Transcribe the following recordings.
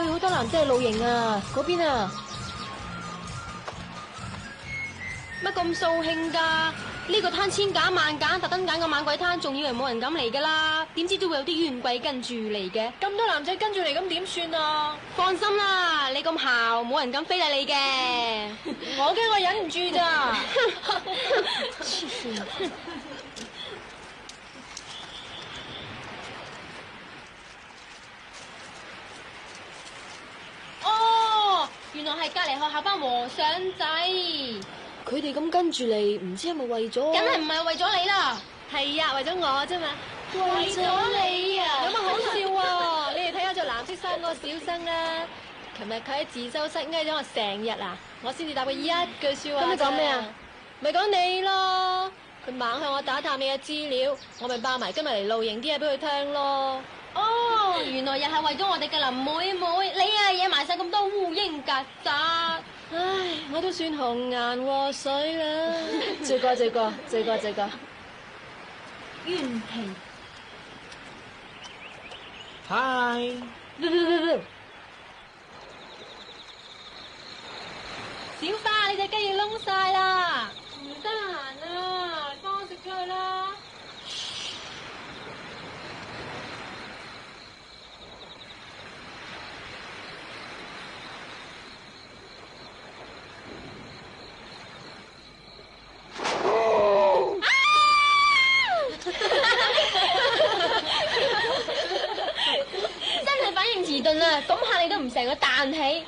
喂，好多男仔係露營啊，嗰邊啊。乜咁掃興㗎？呢個攤千揀萬揀，特登揀個猛鬼攤，仲以為冇人敢嚟㗎啦，點知都會有啲冤鬼跟住嚟嘅。咁多男仔跟住嚟，咁點算啊？放心啦，你咁姣，冇人敢非禮你嘅。我驚我忍唔住咋。黐線！哦，原來係隔離學校班和尚仔。佢哋咁跟住嚟，唔知係咪為咗？梗係唔係為咗你啦？係啊，為咗我啫嘛。為咗你啊？有乜好笑啊？你哋睇下着藍色衫嗰個小生啦，琴日佢喺自修室嗌咗我成日啊，我先至答佢一句説話。咁你講咩啊？咪講你咯。佢猛向我打探你嘅資料，我咪爆埋今日嚟露營啲嘢俾佢聽咯。哦，原來又係為咗我哋嘅林妹妹，你啊惹埋晒咁多烏蠅曱甴。唉，我都算紅顏禍水啦。罪過罪過罪過罪過。冤氣。嗨，小花，你隻雞翼燶晒啦，唔得閒啊，幫我食咗佢啦。真係反應遲鈍啊！咁嚇你都唔成個彈起。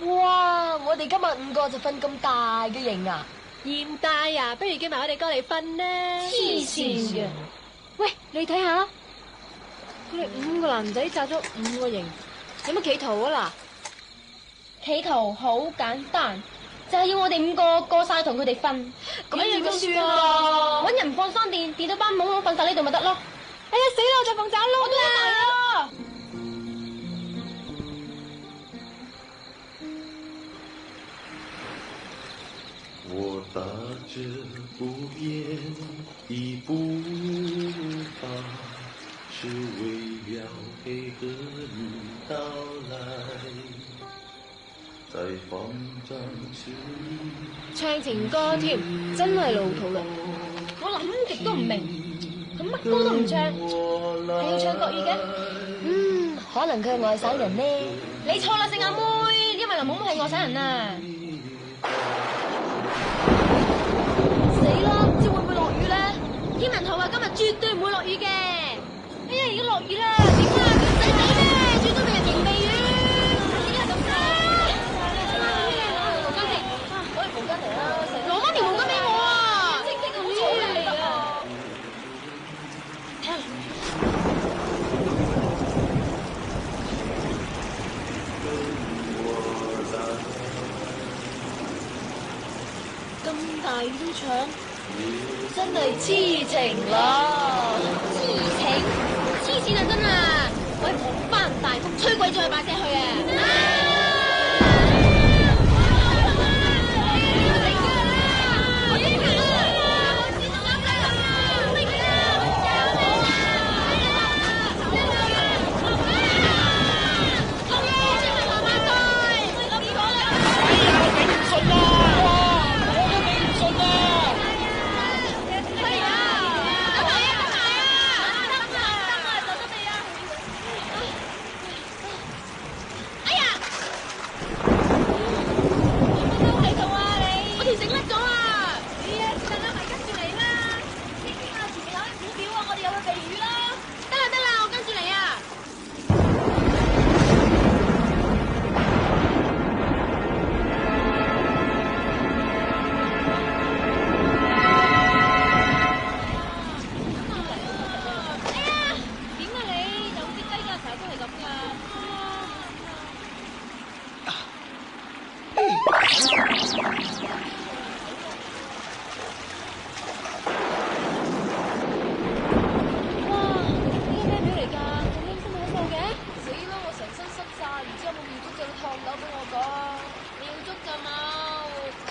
哇！我哋今日5個就瞓咁大嘅營啊？嫌大啊？不如叫埋我哋過嚟瞓啦。黐線嘅！喂，你睇下，佢哋5個男仔紮咗5個營，有乜企圖啊嗱？企圖好簡單，就係要我哋5個過晒同佢哋瞓。咁樣都算啊！搵人放生電，電到班懵佬瞓晒呢度咪得咯。哎呀死啦！我就放走窿啦！我踏着不变的步伐，是为了配合你到來。在慌張時唱情歌添，真係老土啦！我諗極都唔明，佢乜歌都唔唱，係要唱國語嘅？可能佢係外省人呢？你錯啦，聖阿妹，因為林妹妹係外省人啊！死啦！唔知會唔會落雨咧？天文台話今日絕對唔會落雨嘅。哎呀，而家落雨啦，點啊？咁細仔咩？最多俾人迎避雨。點解咁嘅？毛巾嚟，攞嚟毛巾嚟啦！攞翻條毛巾俾我啊！清清咁嘈嚟啊！咁大雨都唱，真係痴情啦！痴情，黐線啊真啊！喂，狂翻大風，吹鬼咗佢把聲去啊！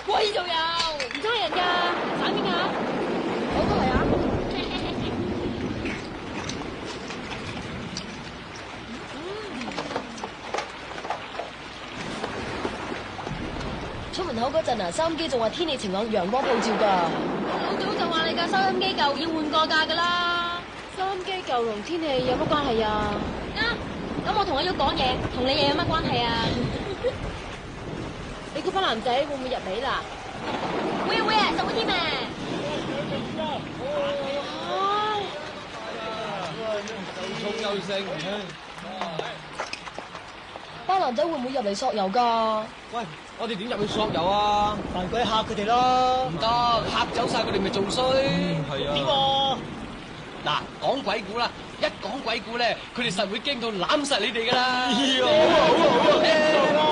喂，仲有唔差人㗎，散邊啊？我都係啊！出門口嗰陣啊，收音機仲話天氣晴朗，陽光普照㗎。老早就話你架收音機舊，要換過架㗎啦。收音機舊同天氣有乜關係啊？咁我同阿旭講嘢，同你又有乜關係啊？你嗰班男仔會唔會入嚟啦？會啊，實會添啊！又重又盛，班男仔會唔會入嚟索油㗎？喂，我哋點入去索油啊？扮鬼嚇佢哋咯！唔得，嚇走晒佢哋咪仲衰。係啊。點喎？嗱，講鬼故啦，一講鬼故咧，佢哋實會驚到攬實你哋㗎啦。好啊！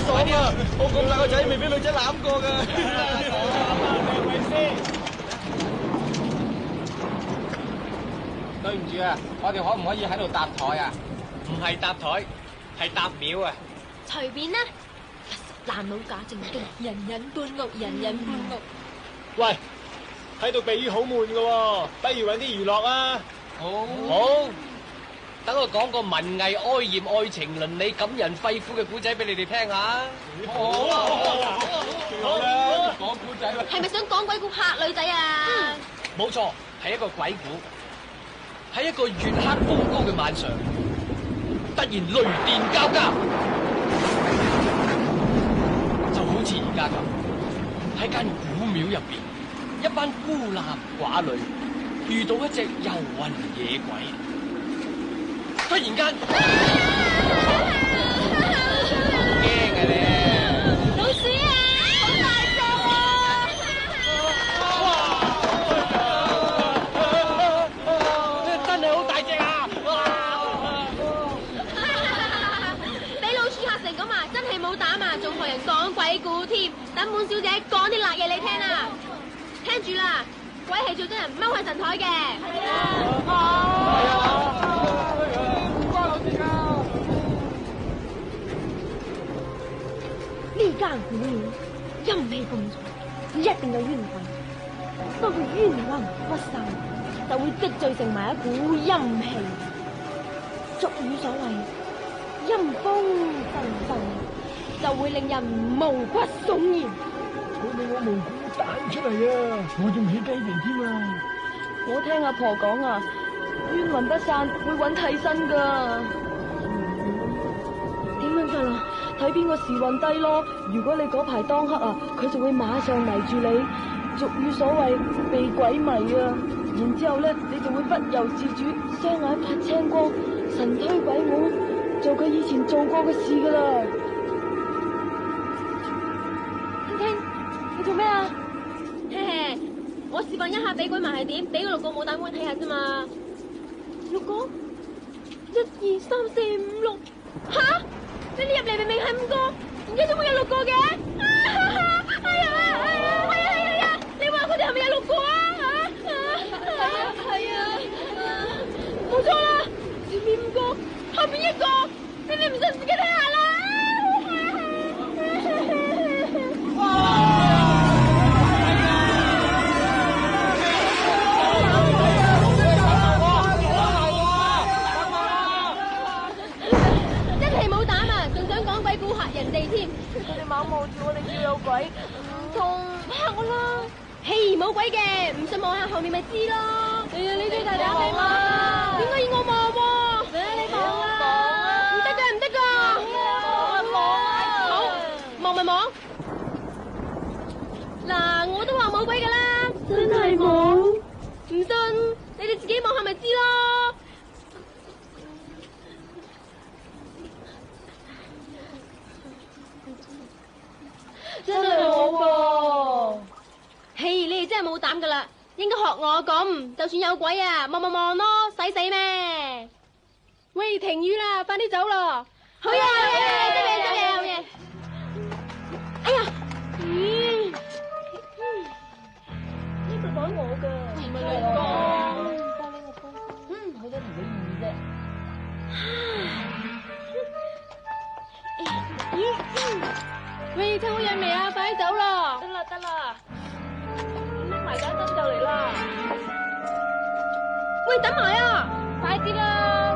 快啲啊！我咁大個仔未俾女仔攬過㗎。對唔住啊，我哋可唔可以喺度搭台啊？唔係搭台，係搭廟啊！隨便啦，男佬假正經，人人搬屋，人人搬屋。喂，喺度避雨好悶㗎喎，不如揾啲娛樂啊！好，等我講個文藝哀艷、愛情倫理、感人肺腑嘅古仔俾你哋聽下。好啦，講古仔啦。係咪想講鬼故嚇女仔啊？冇錯，係一個鬼故。喺一個月黑風高嘅晚上，突然雷電交加，就好似而家咁，喺間古廟入邊，一班孤男寡女遇到一隻遊魂野鬼，忽然間驚嘅咧，老鼠啊，好大隻啊！真係好大隻啊！俾老鼠嚇成咁啊，真係冇膽啊，仲學人講鬼故添。等滿小姐講啲辣嘢你聽啊！聽住啦，鬼係做真人踎喺神台嘅。係啊！唔關我事㗎。呢間古廟陰氣咁重，一定有冤魂。不過冤魂不散，就會積聚成埋一股陰氣。俗語所謂陰風陣陣，就會令人毛骨悚然。佢令我毛骨彈出嚟啊！我仲起雞皮添啊！我聽阿婆講啊，冤魂不散會揾替身噶。點樣㗎啦？睇邊個時運低咯。如果你嗰排當黑啊，佢就會馬上迷住你。俗語所謂被鬼迷啊，然之後咧，你就會不由自主，雙眼發青光，神推鬼舞，做佢以前做過嘅事噶啦。聽聽，你做咩啊？嘿嘿，我示範一下俾鬼迷係點，俾個6個冇膽官睇下啫嘛。6個，1、2、3、4、5、6，吓？你入嚟明明係5個，而家點會有6個嘅？係啊！你話佢哋係咪有6個啊？係啊，冇錯啦，前面5個，後面1個，你哋唔信自己睇下啦。人哋添，佢哋猛望住我哋叫有鬼，唔通嚇我啦？嘿，冇鬼嘅，唔信望下後面咪知咯。哎呀，你最大膽你望，點解要我望喎？你望啊！唔得㗎，唔得㗎！好，望咪望。嗱，我都話冇鬼㗎啦，真係冇。唔信，你哋自己望下咪知咯。真係冇噃，嘿！你哋真係冇膽噶啦，應該學我咁，就算有鬼啊，望咪望咯，使死咩？喂，停雨啦，快啲走咯！好嘢，好嘢，得嘢，得嘢，好嘢！哎呀，呢個袋我噶，唔係你個，我想同你預啫。喂，抽好嘢未啊？快啲走啦！得啦，拎埋盞燈就嚟啦！喂，等埋啊！快啲啦！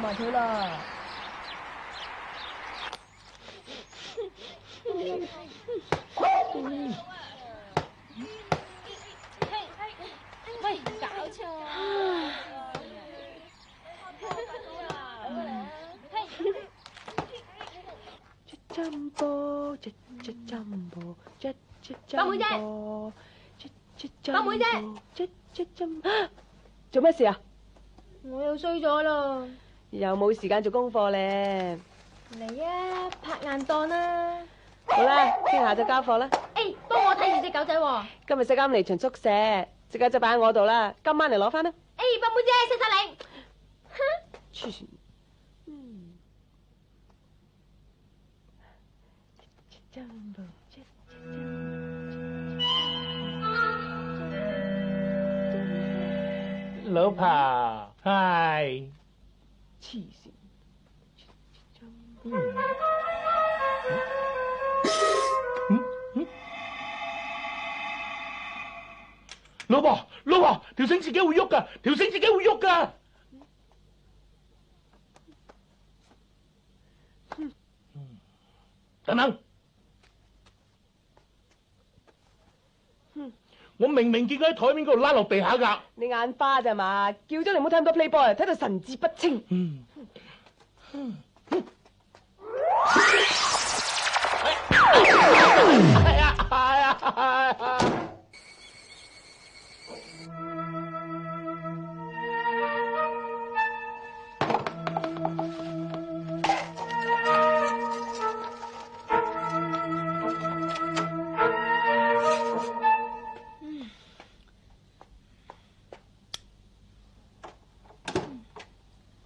埋佢啦。喂，搞錯啊！Jumbo，八妹姐，八妹姐，做咩事啊？我又衰咗啦，又冇時間做功課咧。嚟啊，拍硬檔啦！好啦，聽下就交課啦。誒，幫我睇住隻狗仔喎。今日食啱嚟巡宿舍，隻狗仔擺喺我度啦，今晚嚟攞翻啦。誒，八妹姐，識晒你。哼，黐線。老婆，係黐線。老婆，條繩自己會喐噶，條繩自己會喐噶。等等，我明明見佢喺台面嗰度拉落地下噶。你眼花咋嘛？叫咗你唔好睇咁多 Playboy， 睇到神志不清。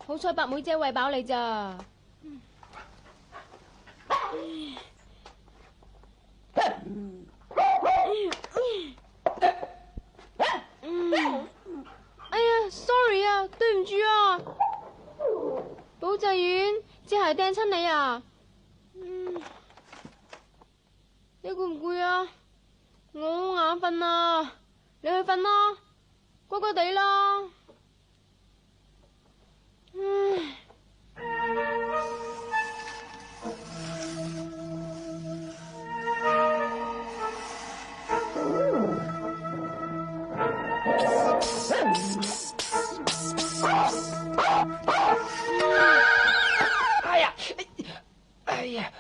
好彩白妹姐餵飽你咋。哎呀 ，sorry 啊，對唔住啊。保濟丸，只係掟親你啊。你攰唔攰啊？我好眼瞓啊，你去瞓啦，乖乖地啦。哎呀！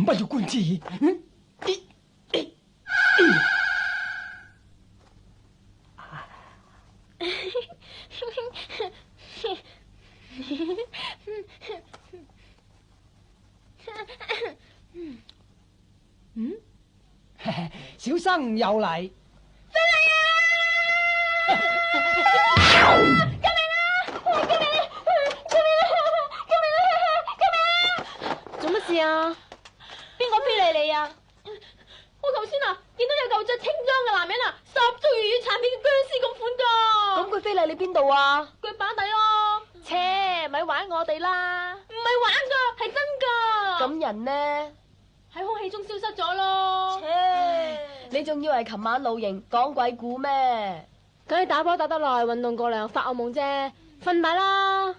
不要官字。小生又嚟，非禮啊！救命啊！救命！做乜事啊？邊個非禮你啊？我頭先啊見到有嚿着青裝嘅男人啊，十足如願殘片嘅僵屍咁款噶。咁佢非禮你邊度啊？腳板底咯。切，咪玩我哋啦！唔係玩噶，係真噶。咁人呢？喺空氣中消失咗咯。你仲以為琴晚露營講鬼故咩？梗係打波打得耐，運動過量，發惡夢啫。瞓吧啦。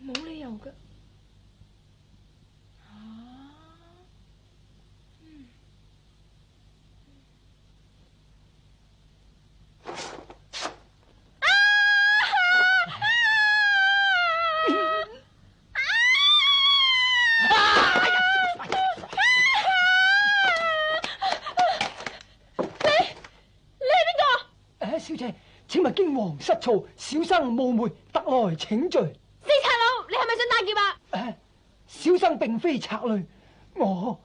冇理由㗎。小姐，請勿驚惶失措，小生冒昧特來請罪。死賊佬，你係咪想打劫啊？小生並非賊類，我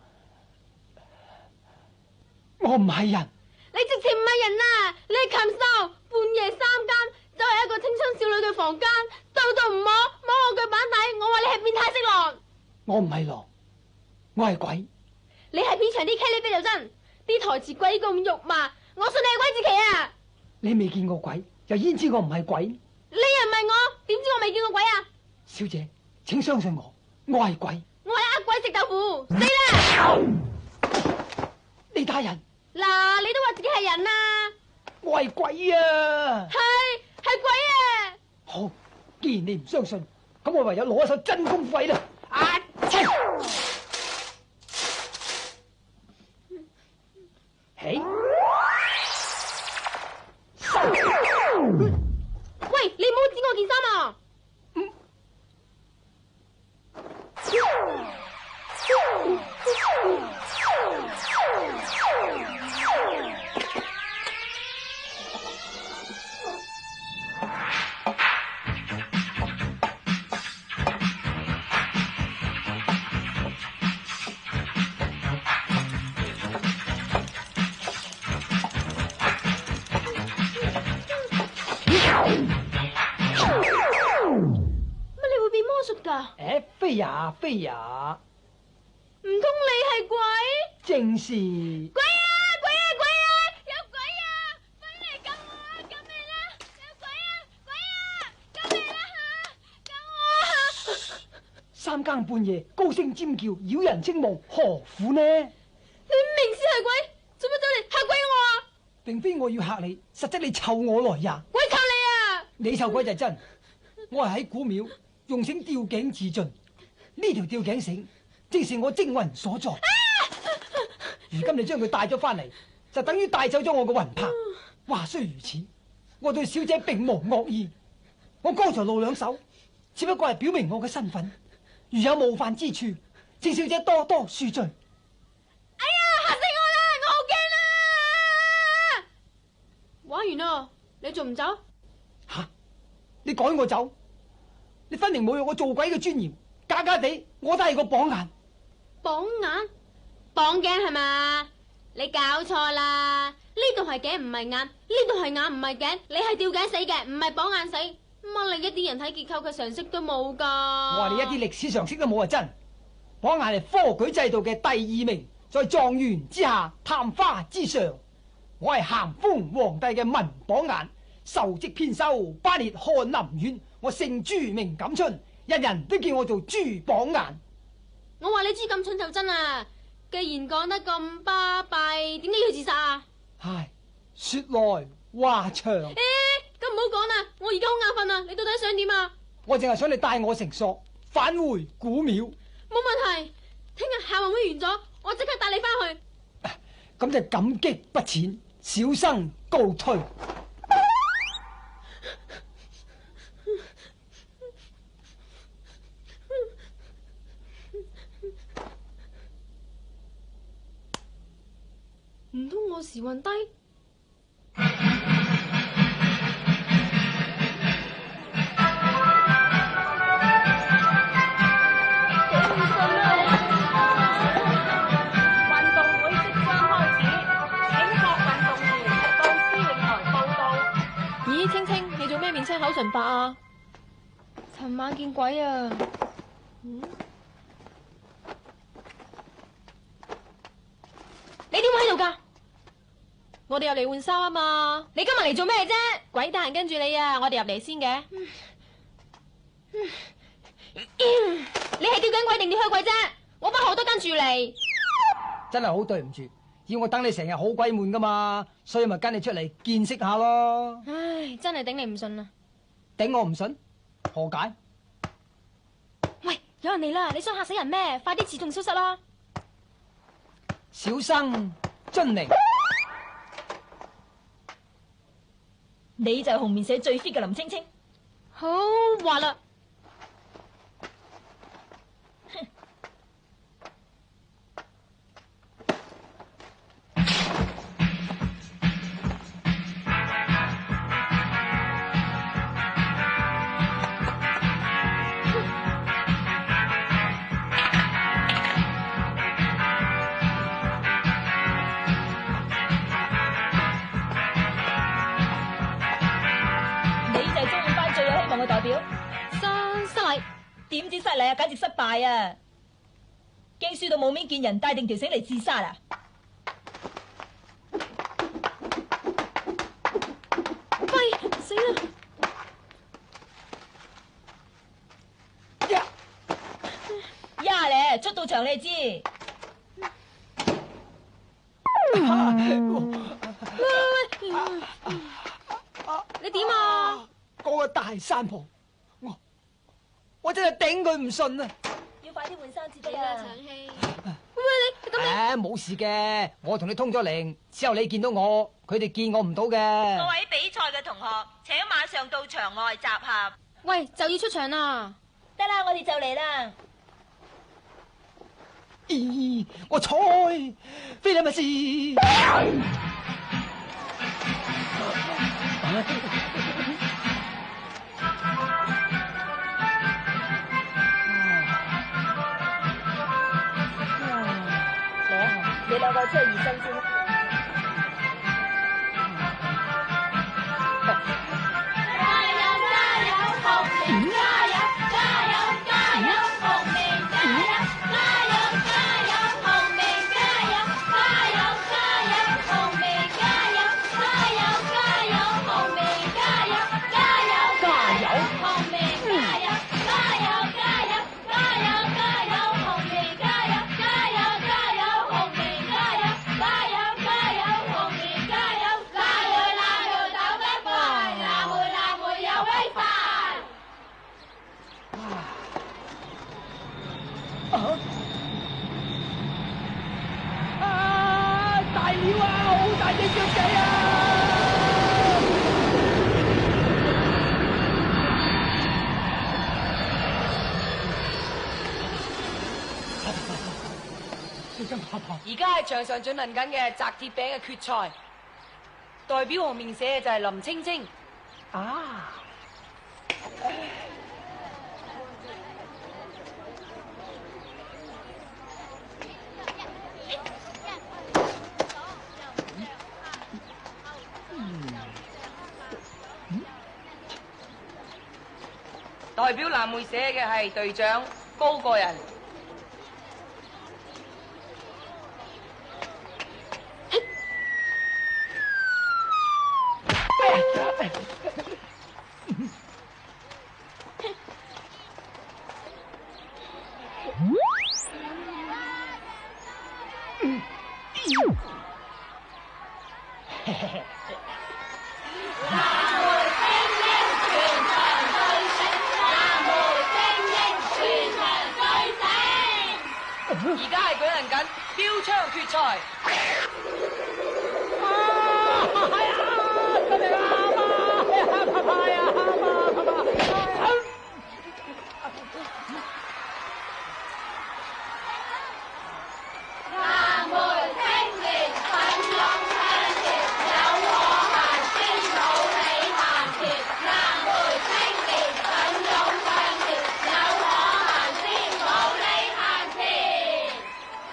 唔係人。你直情唔係人啊！你係禽獸，半夜三更走入一個青春少女嘅房間，到唔摸我腳板底，我話你係變態色狼。我唔係狼，我係鬼。你係片場啲茄喱啡就真，啲台詞鬼咁肉麻，我信你係鬼子棋啊！你未見過鬼，就焉知我唔係鬼？你又唔係我，點知我未見過鬼啊？小姐，請相信我，我係鬼。我係呃鬼食豆腐，死啦！李大人，嗱，你都話自己係人啊！我係鬼啊！係鬼啊！好，既然你唔相信，咁我唯有攞一手真功夫啦！啊！嘿！喂，你唔好剪我件衫啊！飛呀飛呀！唔通你係鬼？正是。鬼啊鬼啊鬼啊！有鬼啊！快嚟救我啊！救命啦！有鬼啊鬼啊！救命啦吓！救我啊！三更半夜高聲尖叫，擾人清夢，何苦呢？你明知係鬼，做乜走嚟嚇鬼我啊？並非我要嚇你，實質你湊我來呀！鬼湊你啊！你湊鬼就真，我係喺古廟用繩吊頸自盡。呢條吊頸繩正是我精魂所在。如今你將佢帶咗翻嚟，就等於帶走咗我嘅魂魄。話雖如此，我對小姐並無惡意。我剛才露兩手，只不過係表明我嘅身份。如有冒犯之處，請小姐多多恕罪。哎呀，嚇死我啦！我好驚啊！玩完啦，你仲唔走？吓！你趕我走？你分明侮辱我做鬼嘅尊嚴。假假地，我都係個綁眼。綁眼？綁頸係嘛？你搞錯啦！呢度係頸唔係眼，呢度係眼唔係頸。你係吊頸死嘅，唔係綁眼死。乜你一啲人體結構嘅常識都冇噶？我話你一啲歷史常識都冇係真。綁眼係科舉制度嘅第二名，在狀元之下，探花之上。我係咸豐皇帝嘅文綁眼，受職編修巴列翰林院。我姓朱名錦春。人人都叫我做朱綁眼。我話你朱咁蠢就真啊！既然講得咁巴閉，點解要自殺啊？唉，說來話長。咁唔好講啦，我而家好眼瞓啊！你到底想點啊？我淨係想你帶我成索，返回古廟。冇問題，聽日校運會完咗，我即刻帶你翻去。咁就感激不淺，小生告退。唔通我時運低？運動會即將開始，請各運動員到司令台報到。咦，青青，你做咩面青口唇白啊？尋晚見鬼啊！你點會喺度噶？我哋入嚟換衫啊嘛！你今日嚟做咩啫？鬼大人跟住你啊！我哋入嚟先嘅。你係吊頸鬼定吊虛鬼啫？我班好多跟住嚟。真係好對唔住，要我等你成日好鬼悶噶嘛，所以咪跟你出嚟見識下咯。唉，真係頂你唔順啊！頂我唔順？何解？喂，有人嚟啦！你想嚇死人咩？快啲自動消失啦！小生遵令。你就係紅面社最 fit 嘅林青青。好話啦。就失禮。點知失禮啊？簡直失敗啊！驚輸到冇面見人，帶定條繩嚟自殺啊！喂，死啦！呀咧，出到場你就知。你點啊？嗰個大山婆，我真係頂佢唔順啊！要快啲換衫至得啦，啊！長氣。喂，你咁冇事嘅，我同你通咗靈，之後你見到我，佢哋見我唔到嘅。各位比賽嘅同學，請馬上到場外集合。喂，就要出場啦！得啦，我哋就嚟啦。咦，我猜非禮勿視。你兩個出去熱身先。大鳥啊，好大隻雀仔啊！而家係場上進行緊嘅擲鐵餅嘅決賽，代表紅面社嘅就係林青青。啊！代表藍莓社嘅係隊長高個人。而家係舉行緊標槍決賽。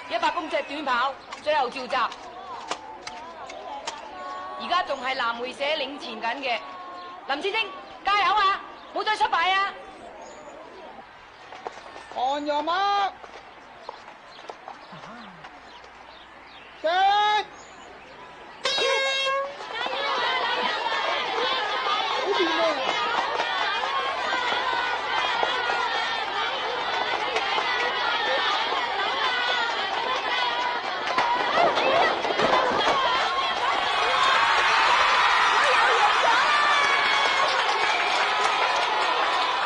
100公尺短跑，最後召集。而家仲係藍莓社領前緊嘅，林千晶加油啊！冇再失敗啊！ On your mark， set。好掂啊！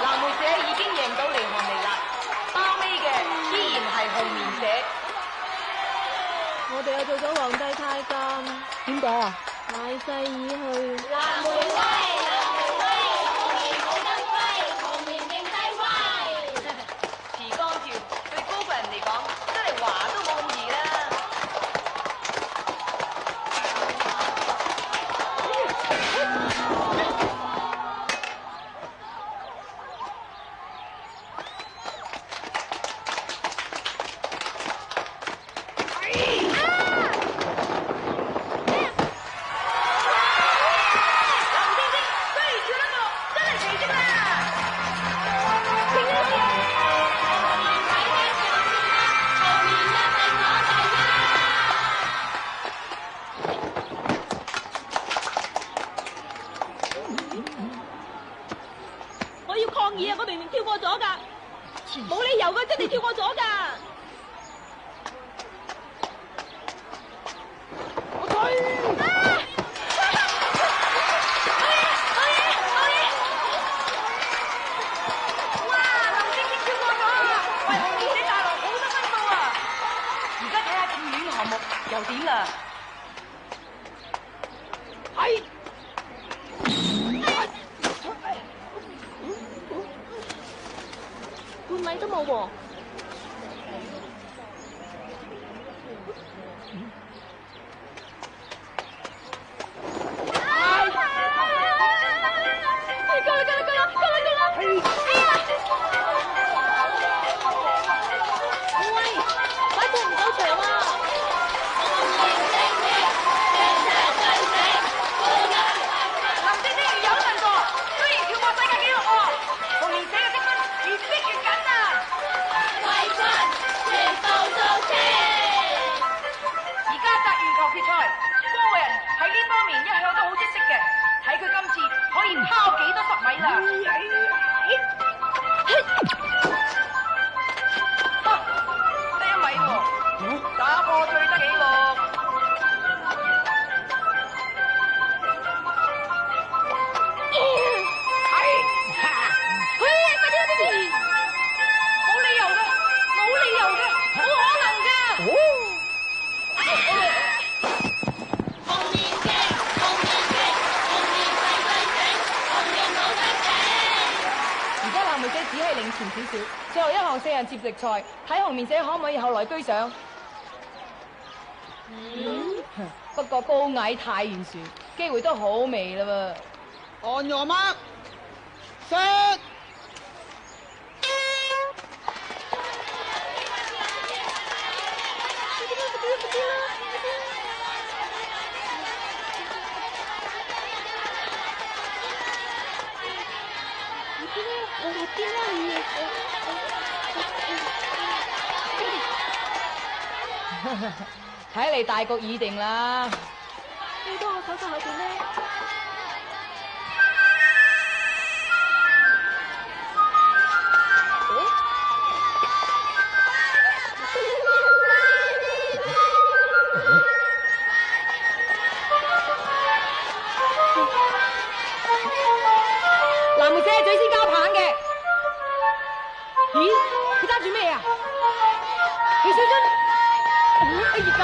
藍莓社已經贏到離行離辣，包尾嘅依然係紅棉社。我哋又做咗皇帝太監，點解啊？大勢已去。藍莓威，藍莓威，紅棉冇得揮，紅棉認低威。持杆跳對高個人嚟講，真係話都冇咁易啦。飛明跳過咗㗎，冇理由㗎，真係跳過咗㗎。我追！哇！林晶晶跳過咗，為紅面姐帶來好多分數啊！而家睇下跳遠項目又點啦？係。半米都冇喎。最後一項4人接力賽，睇紅面姐可唔可以後來居上。不過高矮太懸殊，機會都好微啦噃。On your mark, set。睇嚟大局已定啦。你到我手勢後邊咧。藍妹姐最先交棒嘅。咦？佢揸住咩啊？汽水樽。熱狗。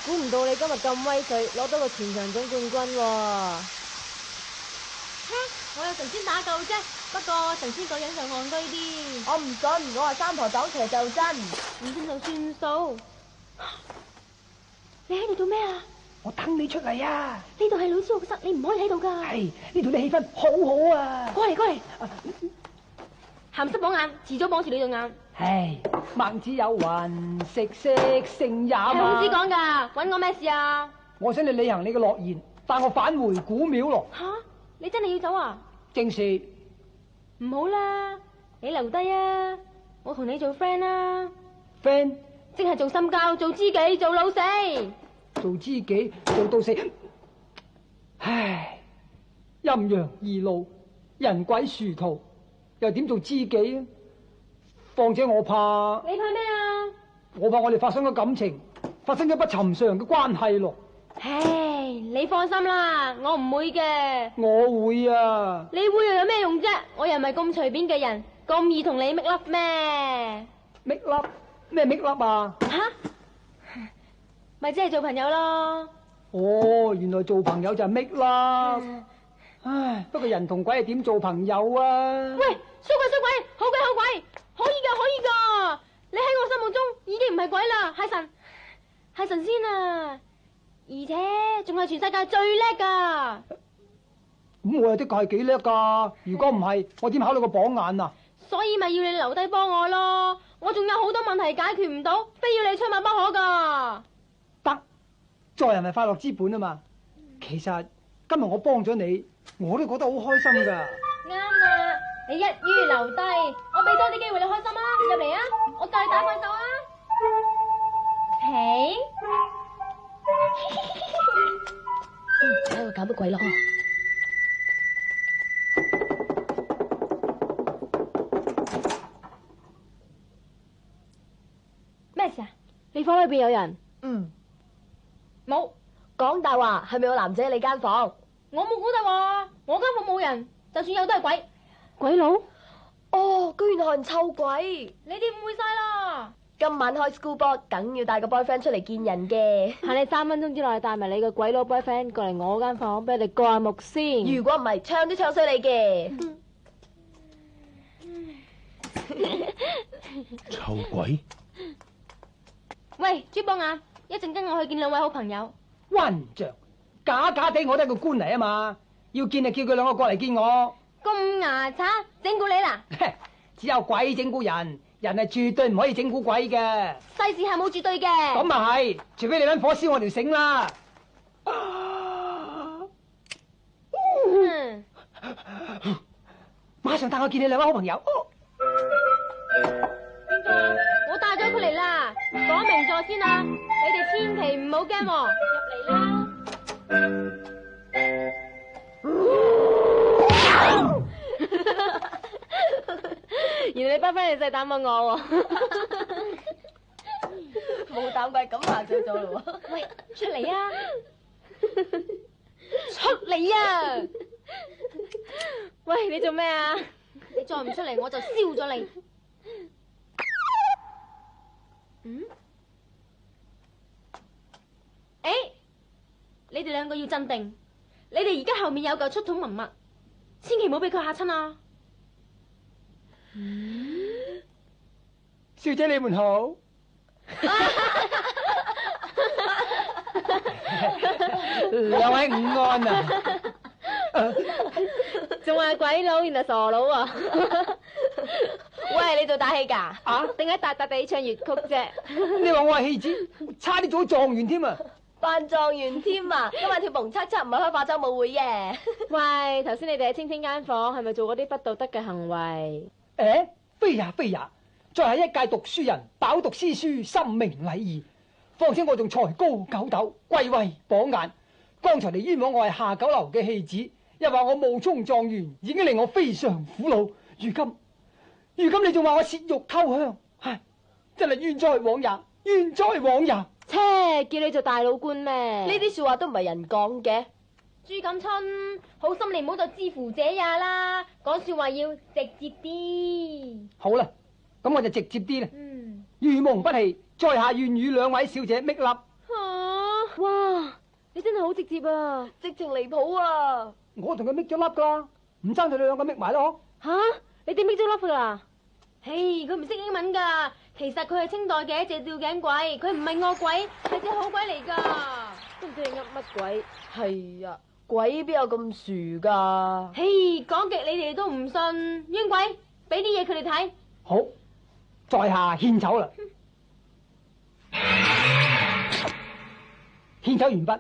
估唔到你今日咁威水，攞到個全場總冠軍喎！我有神仙打救啫，不過神仙個人就戇居啲。我唔信，我話三婆走邪就真，唔信就算數。你喺度做咩啊？我等你出嚟啊！呢度係老師學室，你唔可以喺度噶。係呢度啲氣氛好好啊！過嚟過嚟，鹹濕綁眼，遲早綁住你對眼。唉，孟子有云：食色性也嘛。係孔子講噶，搵我咩事啊？我想你履行你嘅諾言，帶我返回古廟咯。吓，你真係要走啊？正是。唔好啦，你留低啊，我同你做 friend 啦。friend 即係做心交、做知己、做老死。做知己做到死，唉，陰陽二路，人鬼殊途，又點做知己啊？況且我怕，你怕咩啊？我怕我哋發生咗感情，發生咗不尋常嘅關係咯。唉，你放心啦，我唔會嘅。我會啊！你會又有咩用啫？我又唔係咁隨便嘅人，咁易同你搣粒咩？搣粒咩搣粒啊？吓，咪即係做朋友咯。哦，原來做朋友就係搣粒。唉，不過人同鬼係點做朋友啊？喂，衰鬼，好鬼，可以噶，你喺我心目中已經唔係鬼啦，係神仙啊！而且仲係全世界最叻噶。咁我又的確係幾叻噶，如果唔係，我點考到個榜眼啊？所以咪要你留低幫我咯，我仲有好多問題解決唔到，非要你出馬不可噶。得，做人係快樂之本啊嘛。其實今日我幫咗你，我都覺得好開心噶。啱啦，你一於留低，我俾多啲機會你開心啊！入嚟啊，我教你打快手啊！停。喺度搞乜鬼咯？咩事啊？你房裏邊有人？冇。講大話，係咪有男仔喺你間房？我冇講大話，我間房冇人，就算有都係鬼。鬼佬？哦，居然係人臭鬼！你哋誤會晒啦！今晚開 school board，梗要帶個 boyfriend 出嚟見人嘅。限你3分鐘之內帶埋你個鬼佬 boyfriend 過嚟我間房，俾你哋過下目先。如果唔係，唱都唱衰你嘅。臭鬼！喂，豬幫眼，一陣跟我去見兩位好朋友。混賬，假地我都係個官嚟啊嘛，要見就叫佢兩個過嚟見我。咁牙刷整蠱你啦？只有鬼整蠱人，人係絕對唔可以整蠱鬼嘅。世事係冇絕對嘅。咁啊係，除非你搵火燒我條繩啦。馬上帶我見你兩位好朋友。邊個？我帶咗佢嚟啦，講明咗先啦，你哋千祈唔好驚喎，入嚟啦。原來你班 friend 你細膽過我喎，冇膽鬼咁下嘴咗咯喎！喂，出嚟啊！出嚟啊！喂，你做咩啊？你再唔出嚟，我就燒咗你！你哋兩個要鎮定，你哋而家後面有嚿出土文物，千祈唔好俾佢嚇親啊！小姐你們好，兩位午安啊！仲話鬼佬，原來傻佬啊！喂，你做打戲㗎？啊？定係笪笪地唱粵曲啫？你話我係戲子，差啲做狀元添啊！扮狀元添啊！今晚跳蹦七七唔係開化妝舞會嘅。喂，頭先你哋喺青青間房係咪做嗰啲不道德嘅行為？誒，非也，在下一介讀書人，飽讀詩書，深明禮義。況且我仲才高九斗，貴為榜眼。剛才你冤枉我係下九流嘅戲子，又話我冒充狀元，已經令我非常苦惱。如今你仲話我竊玉偷香，唉，真係冤哉枉也，冤哉枉也。切，叫你做大老官咩？呢啲說話都唔係人講嘅。朱錦春，好心你唔好就知乎者也啦，講說話要直接啲。好啦，咁我就直接啲啦。如蒙不棄，在下願與兩位小姐搣粒。哇，你真係好直接啊，直情離譜啊！我同佢搣咗粒噶，唔爭佢哋兩個搣埋咯。吓，你點搣咗粒噶啦？嘿，佢唔識英文噶。其實佢係清代嘅一隻吊頸鬼，佢唔係惡鬼，係隻好鬼嚟噶。都唔知你噏乜鬼？係啊，鬼邊有咁殊噶？嘿，講極你哋都唔信，冤鬼，俾啲嘢佢哋睇。好，在下獻醜啦。獻醜完畢。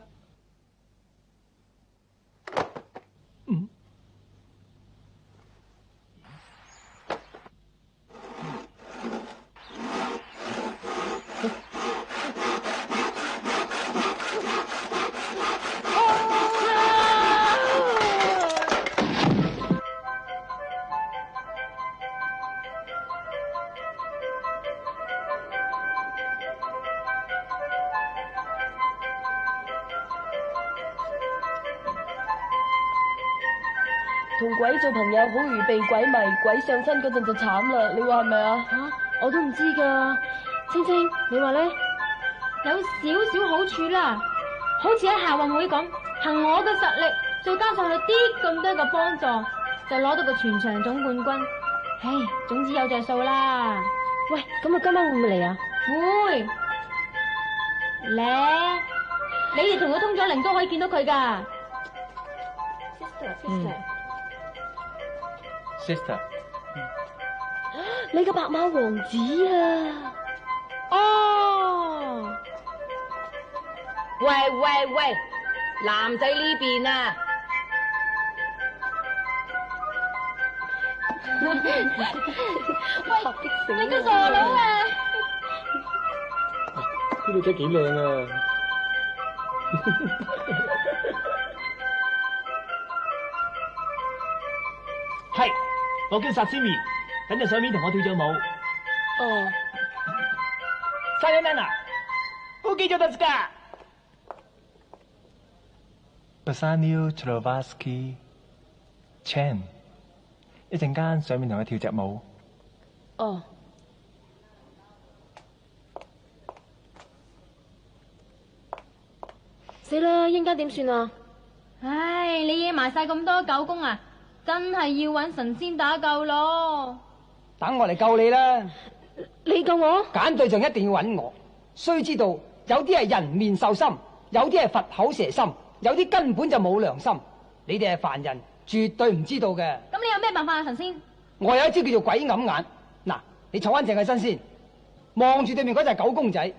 同鬼做朋友好容易被鬼迷，鬼上身嗰陣就慘啦，你話係咪啊？我都唔知噶。青青，你話咧？有少少好處啦，好似喺校運會咁，憑我嘅實力，再加上佢啲咁多嘅幫助，就攞到個全場總冠軍。唉，總之有着數啦。喂，咁我今晚會唔會嚟啊？會。咧，你哋同佢通咗靈都可以見到佢噶。Sister， 你個白馬王子啊！哦，喂，男仔呢邊啊！喂，你個傻佬啊！啲女仔幾靚啊！係，我叫薩斯米，等陣上面同我跳咗舞。哦。沙欣娜，我記咗得㗎。Bassanio Trovatsky Chan， 一陣間上面同佢跳隻舞。哦。死啦！應間點算啊？唉，你惹埋晒咁多狗公啊，真係要揾神仙打救咯。等我嚟救你啦！你救我？揀對象一定要揾我。須知道有啲係人面獸心，有啲係佛口蛇心，有啲根本就冇良心。你哋係凡人，絕對唔知道嘅。咁你有咩辦法啊，神仙？我有一招叫做鬼揞眼。嗱，你坐翻正起身先，望住對面嗰隻狗公仔。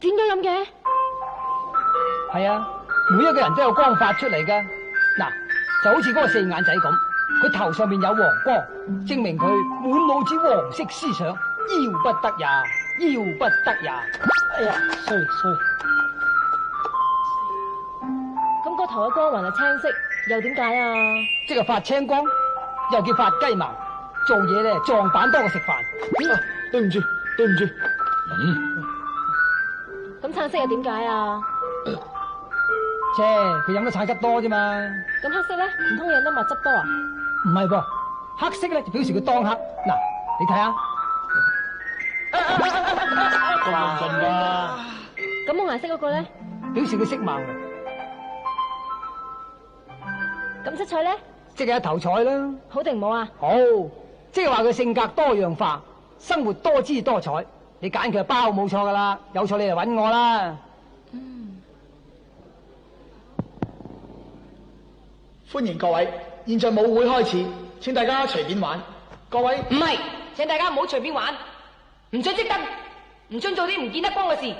點解咁嘅？係啊，每一個人都有光發出嚟噶。嗱，就好似嗰個四眼仔咁，佢頭上面有黃光，證明佢滿腦子黃色思想，要不得呀，要不得呀。哎呀，衰。咁個頭嘅光環係青色，又點解啊？即係發青光，又叫發雞盲。做嘢咧撞板多過食飯。對唔住。咁橙色又點解啊？切，佢飲得橙汁多啫嘛。咁黑色咧，唔通飲得蜜汁多啊？唔係噃，黑色咧就表示佢當黑。嗱，你睇下，咁順㗎。咁冇顏色嗰個咧，表示佢色盲。咁七彩咧，即係一頭彩啦。好定唔好啊？好，即係話佢性格多樣化，生活多姿多彩。你揀佢就包冇錯噶啦，有錯你嚟揾我啦。歡迎各位，現在舞會開始，請大家隨便玩。各位唔係，請大家唔好隨便玩，唔准熄燈，唔准做啲唔見得光嘅事。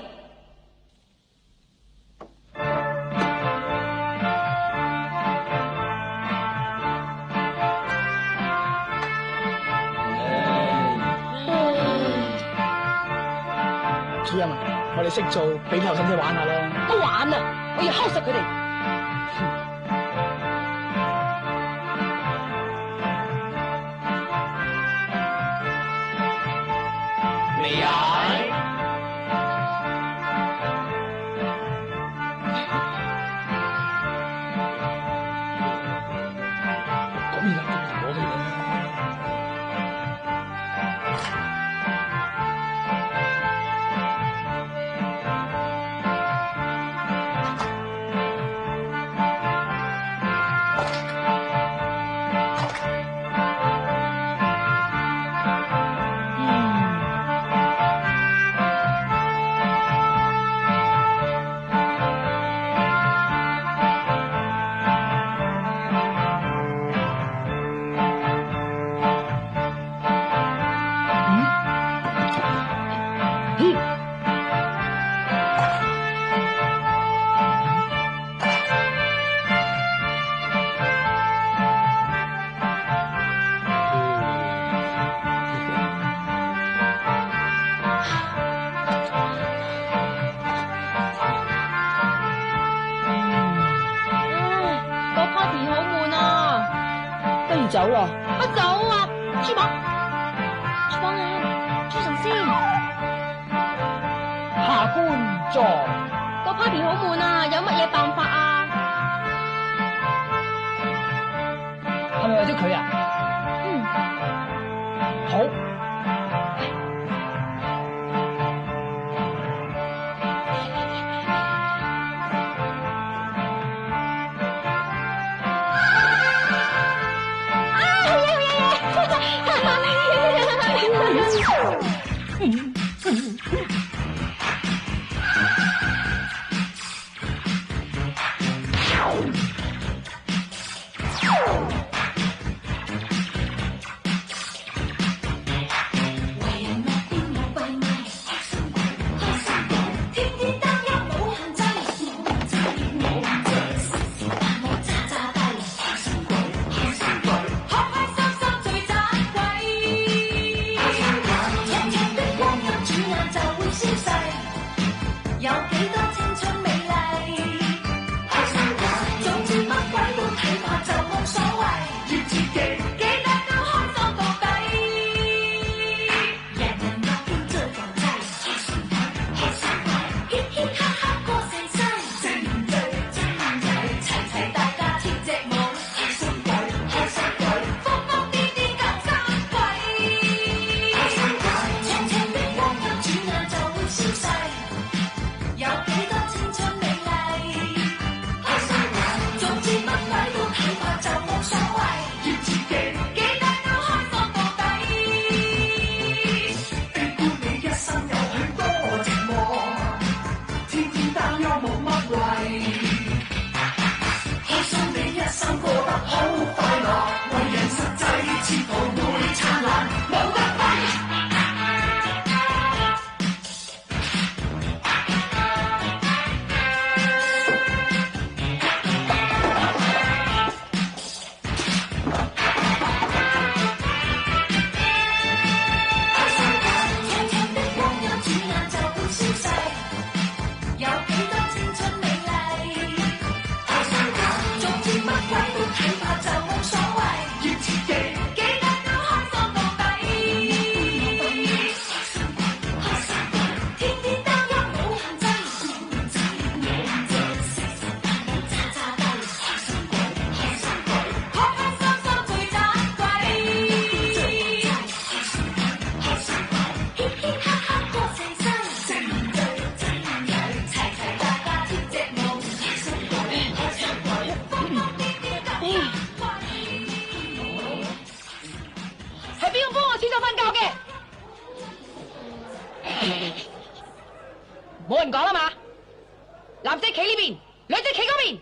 主任啊，我哋識做，俾頭身仔玩下啦。我玩啊，我要敲實佢哋。未來。講完啦，我哋啦。走啊！不走啊！出榜啊！出神仙！咗。個 party 好悶啊，有乜嘢辦法啊？係咪為咗佢啊？嗯。好。冇人講啦嘛，男仔企呢邊，女仔企嗰邊。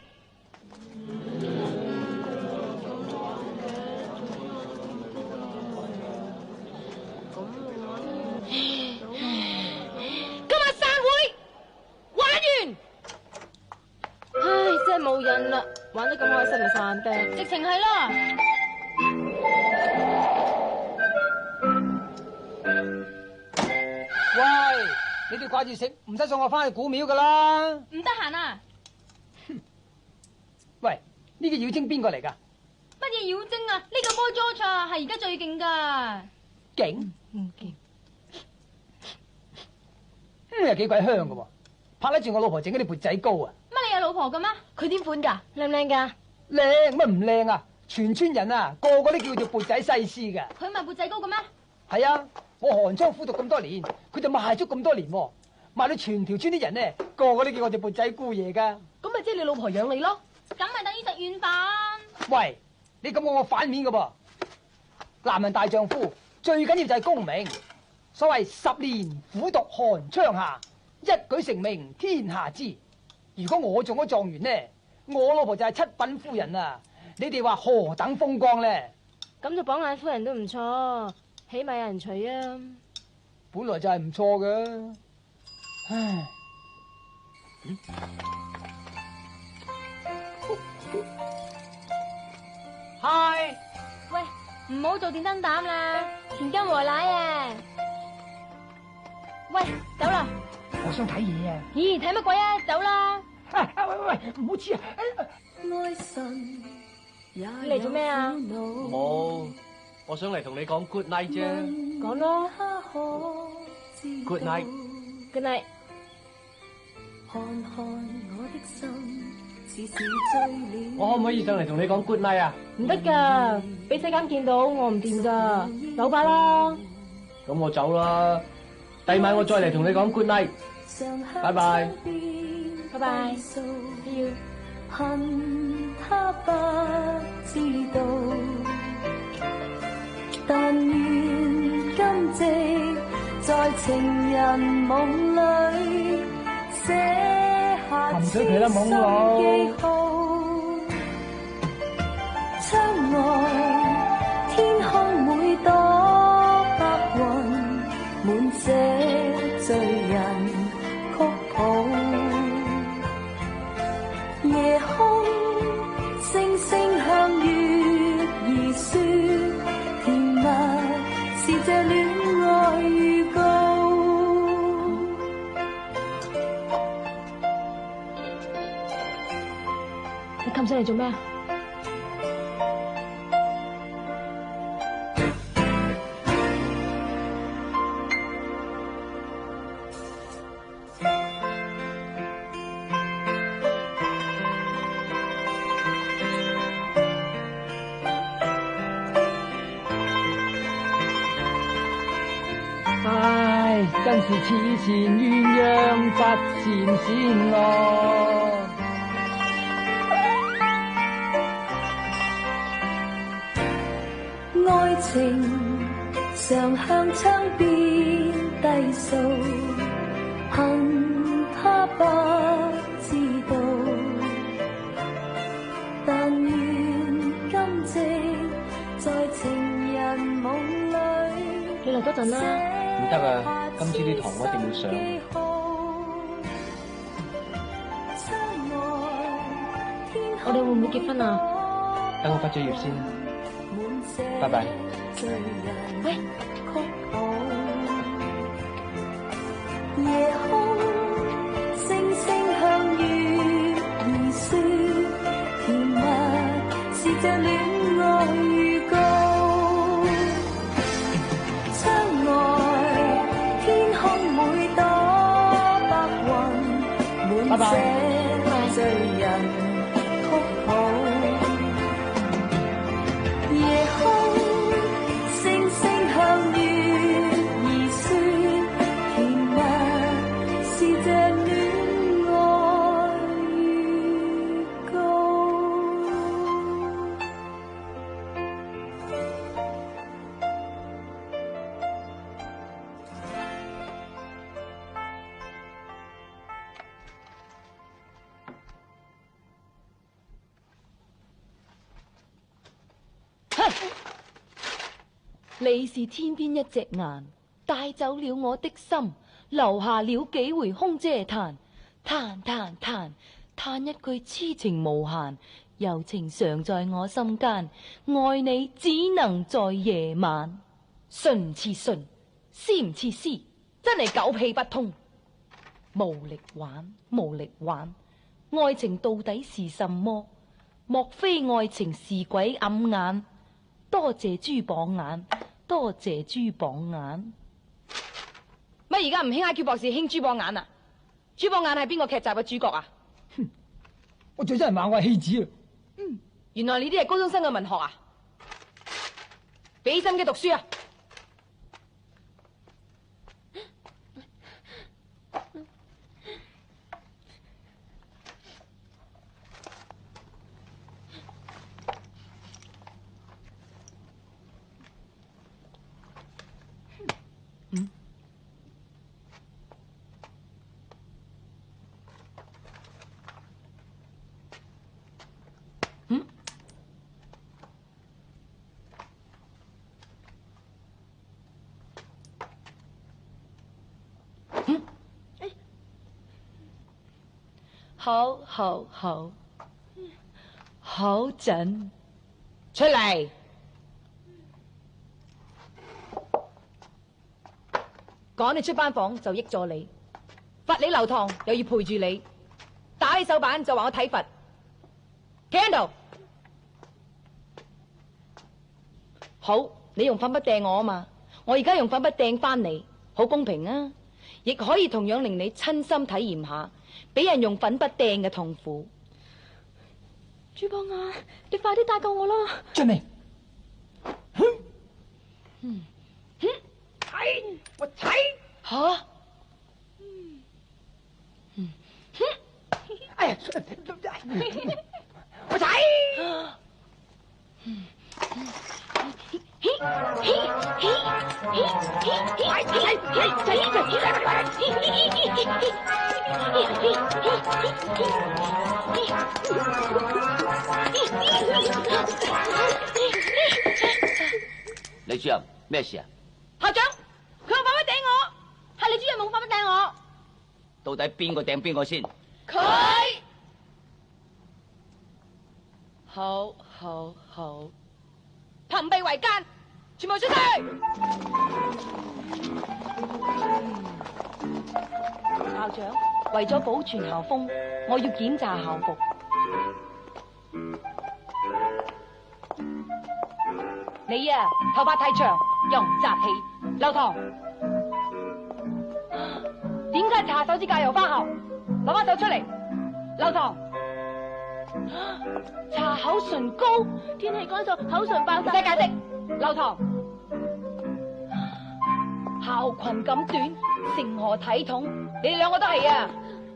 今日散會玩完，唉，真係冇癮啦，玩得咁開心咪散啤，直情係啦。喂，你哋掛住食，唔使送我翻去古廟噶啦。唔得閒啊！喂，呢個妖精邊個嚟噶？乜嘢妖精啊？呢個波 George 啊，係而家最勁噶。勁？勁。又幾鬼香噶喎，拍得住我老婆整嗰啲缽仔糕啊！乜你有老婆噶咩？佢點款噶？靚唔靚噶？靚乜唔靚啊？全村人啊，個個都叫做缽仔西施噶。佢賣缽仔糕嘅咩？係啊，我寒窗苦讀咁多年，佢就賣足咁多年，賣到全條村啲人呢，個個都叫我哋缽仔姑爺噶。咁咪即係你老婆養你咯？咁咪等於食軟飯。喂，你咁講我反面噶噃？男人大丈夫最緊要就係功名。所謂10年苦讀寒窗下，一舉成名天下知。如果我中咗狀元呢，我老婆就係7品夫人啊！你哋話何等風光呢？咁就榜眼夫人都唔錯，起碼有人娶啊！本來就係唔錯噶，唉。嗨，喂，唔好做電燈膽啦，田金和奶啊！喂，走啦！我想睇嘢啊！咦，睇乜鬼啊？走啦！喂，唔好黐啊！你嚟做咩啊？冇，我想嚟同你講 good night 啫。講咯。 Good night。 Good night。我可唔可以上嚟同你講 good night 啊？唔得噶，俾細監見到我唔掂噶，走吧啦。咁我走啦，第晚我再嚟同你講 good night。拜拜。拜拜。See you。恨他不知道，但願今夕在情人夢裏寫下痴心記號。窗外天空每朵白雲，滿寫醉人曲譜。夜空星星向月兒說，甜蜜是這戀愛預告。你冚聲嚟做咩啊？真是此前鴛鴦不羨仙咯。愛情常向窗邊低訴，恨他不知道，但願今夕在情人夢裏。你嚟多陣啦。唔得啊，今次啲堂我一定要上。我哋會唔會結婚啊？等我畢咗業先。拜拜。喂。夜空星星向月兒說，甜蜜是這戀愛預告。窗外天空每朵白雲，滿寫醉人曲譜。夜空星星向月兒說，甜蜜是這戀愛預告。你是天邊一隻雁，帶走了我的心，留下了幾回空嗟嘆。嘆嘆嘆，嘆一句痴情無限，柔情常在我心間，愛你只能在夜晚。信唔似信，詩唔似詩，真係狗屁不通。無力玩，無力玩，愛情到底是什麼？莫非愛情是鬼揞眼？多謝珠榜眼，多謝珠榜眼。乜而家唔興 IQ 博士，興珠榜眼啊？珠榜眼係邊個劇集嘅主角啊？我最憎人話我係戲子啊！原來你啲係高中生嘅文學啊！俾心機讀書啊！好好好，好準，出嚟！趕你出班房就益咗你，罰你留堂又要陪住你，打你手板就話我體罰，企喺度。好，你用粉筆掟我啊嘛，我而家用粉筆掟翻你，好公平啊！亦可以同樣令你親身體驗下俾人用粉筆掟嘅痛苦。朱博雅，你快啲帶救我啦！俊明，我踩吓！哎呀，我踩。李主任，咩事啊？校長，佢用粉筆掟我，係李主任用粉筆掟我。到底邊個掟邊個先？佢。好，好，好。朋比為奸，全部出去！校長，為咗保存校風，我要檢查校服。你啊，頭髮太長，又唔紮起。劉棠，點解搽手指甲又返校？攞翻手出嚟。劉棠，搽口唇膏，天氣乾燥，口唇爆晒。唔使解釋。劉棠，校裙咁短，成何體統？你哋兩個都係啊！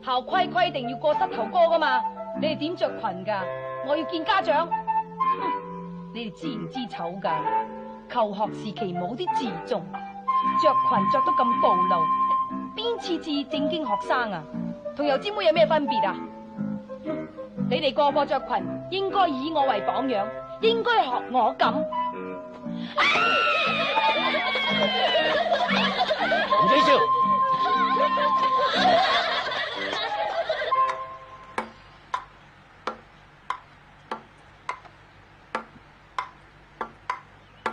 校規規定要過膝頭哥噶嘛，你哋點着裙噶？我要見家長。你哋知唔知醜噶？求學時期冇啲自重，着裙着得咁暴露，邊次正經學生啊？同油尖妹有咩分別啊？你哋個個着裙，應該以我為榜樣，應該學我咁。唔使笑。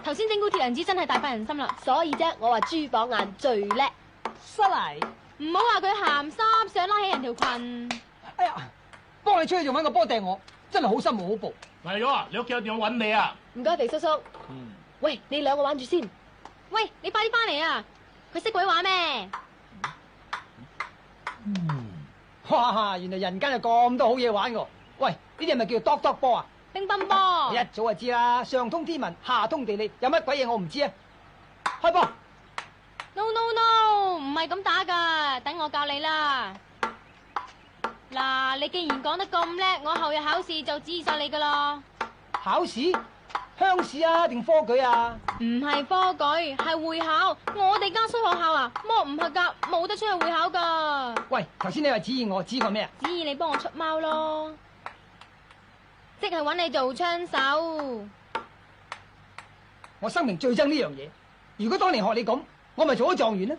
頭先整蠱鐵娘子真係大快人心啦，所以啫，我話朱榜眼最叻。失禮，唔好話佢鹹濕，想拉起人條裙。哎呀，幫你出去仲揾個波掟我，真係好心冇好報。嚟咗啊！你屋企有電話揾你啊！唔該，肥叔叔。喂，你兩個玩住先。喂，你快啲翻嚟啊！佢識鬼話咩？哇！原來人間有咁多好嘢玩㗎。喂，呢啲係咪叫做篤篤波啊？乒乓波。一早就知啦，上通天文，下通地理，有乜鬼嘢我唔知啊？開波 ！No no no， 唔係咁打噶，等我教你啦。嗱，你既然講得咁叻，我後日考試就指晒你噶啦。考試？鄉試啊，定科舉啊？唔係科舉，係會考。我哋間衰學校啊，摸唔合格，冇得出去會考噶。喂，頭先你話指意我，指我咩啊？指意你幫我出貓咯，即係搵你做槍手。我生命最憎呢樣嘢。如果當年學你咁，我咪做咗狀元啦。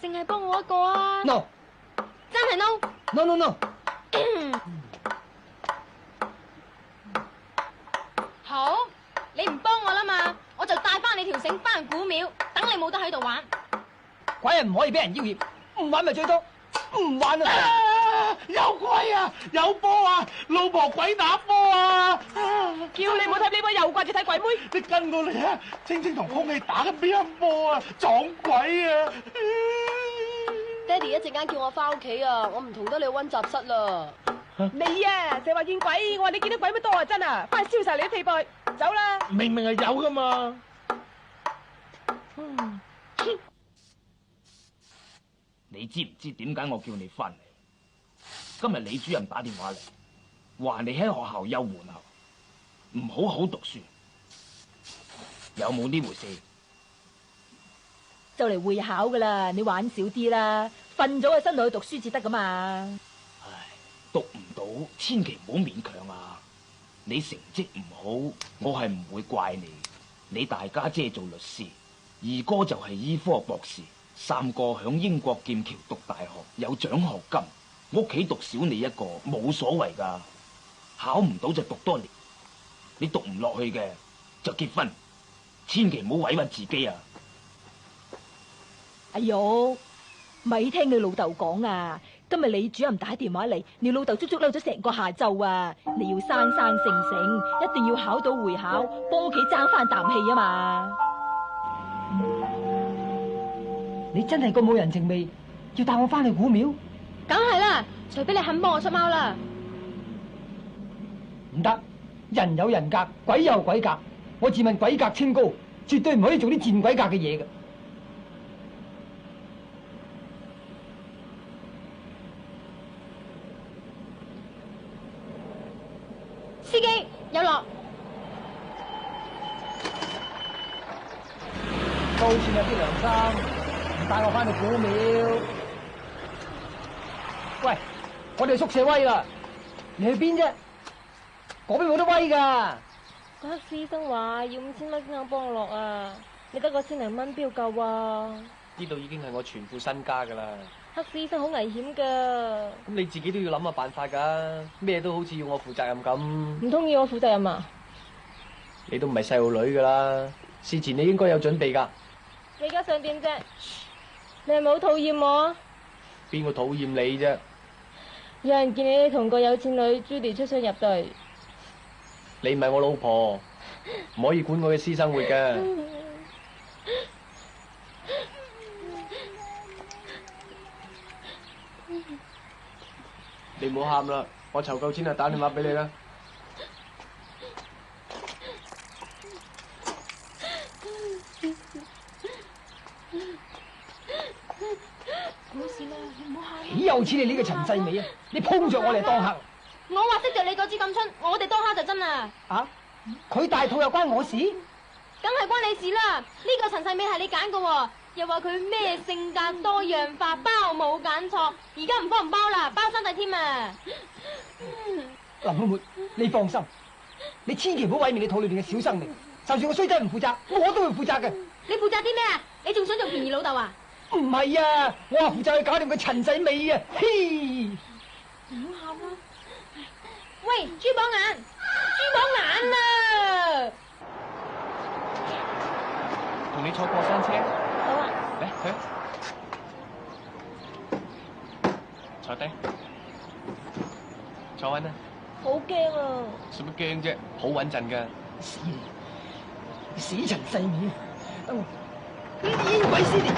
淨係幫我一個啊 ？No， 真係 no。No no no。好，你唔幫我啦嘛，我就帶翻你條繩翻古廟，等你冇得喺度玩。鬼人唔可以俾人要挾，唔玩咪最多，唔玩啊！有鬼啊！有波啊！老婆鬼打波啊！叫你唔好睇呢波，又掛住睇鬼妹。你跟過嚟啊！青青同空氣打緊乒乓波啊！撞鬼啊！爹哋一陣間叫我翻屋企啊，我唔同得你溫習室啦。你啊，成日話見鬼，我話你見到鬼乜多啊，真啊，翻去燒晒你啲屁背，走啦！明明係有噶嘛。你知唔知點解我叫你翻嚟？今日李主任打電話嚟，話你喺學校休門口，唔好好讀書，有冇呢回事？就嚟會考噶啦，你玩少啲啦，瞓咗喺身度去讀書至得噶嘛。唉，讀唔到，千祈唔好勉強啊！你成績唔好，我係唔會怪你。你大家姐做律師，二哥就係醫科博士，三個響英國劍橋讀大學，有獎學金。屋企讀少你一個冇所謂噶，考唔到就讀多年，你讀唔落去嘅就結婚，千祈唔好委屈自己啊！哎喲，咪聽你老豆講啊！今日李主任打電話嚟，你老豆足足嬲咗成個下晝啊！你要生生性性，一定要考到會考，幫屋企爭翻啖氣啊嘛！你真係咁冇人情味，要帶我翻去古廟？梗係啦，啦，除非你肯幫我出貓啦。唔得，人有人格，鬼有鬼格。我自問鬼格清高，絕對唔可以做啲賤鬼格嘅嘢嘅。司機有落。都算有啲良心，唔帶我翻去古廟。喂，我哋去宿舍威啦，你去邊啫？嗰邊冇得威噶。個黑醫生話要5000蚊先肯幫我落啊！你得個千零蚊邊度夠啊？呢度已經係我全副身家噶啦。黑醫生好危險噶。咁你自己都要諗下辦法噶，咩都好似要我負責任咁。唔通要我負責任啊？你都唔係細路女噶啦，事前你應該有準備噶。你而家想點啫？你係咪好討厭我啊？邊個討厭你啫？有人見你同個有錢女 Judy 出雙入對。你唔係我老婆，唔可以管我嘅私生活嘅。你唔好喊啦，我籌夠錢就打電話俾你啦。冇事啦，你唔好喊。豈有此理！呢個陳世美啊，你碰着我嚟當客。我話識着你嗰支咁春，我哋當蝦就真啦。啊？佢大肚又關我事？梗係關你事啦！呢個陳世美係你揀嘅，又話佢咩性格多樣化，包冇揀錯。而家唔幫唔包啦，包生仔添啊！林妹妹，你放心，你千祈唔好毀滅你肚裏邊嘅小生命。就算我衰仔唔負責，我都會負責嘅。你負責啲咩啊？你仲想做便宜老豆啊？唔係啊，我話負責去搞掂個陳世美啊！嘿，唔好喊啦！喂，珠寶眼，珠寶眼啊！同你坐過山車。好啊。嚟，去。坐低。坐穩啦。好驚啊！使乜驚啫？好穩陣噶。死陳世美！煙鬼死你！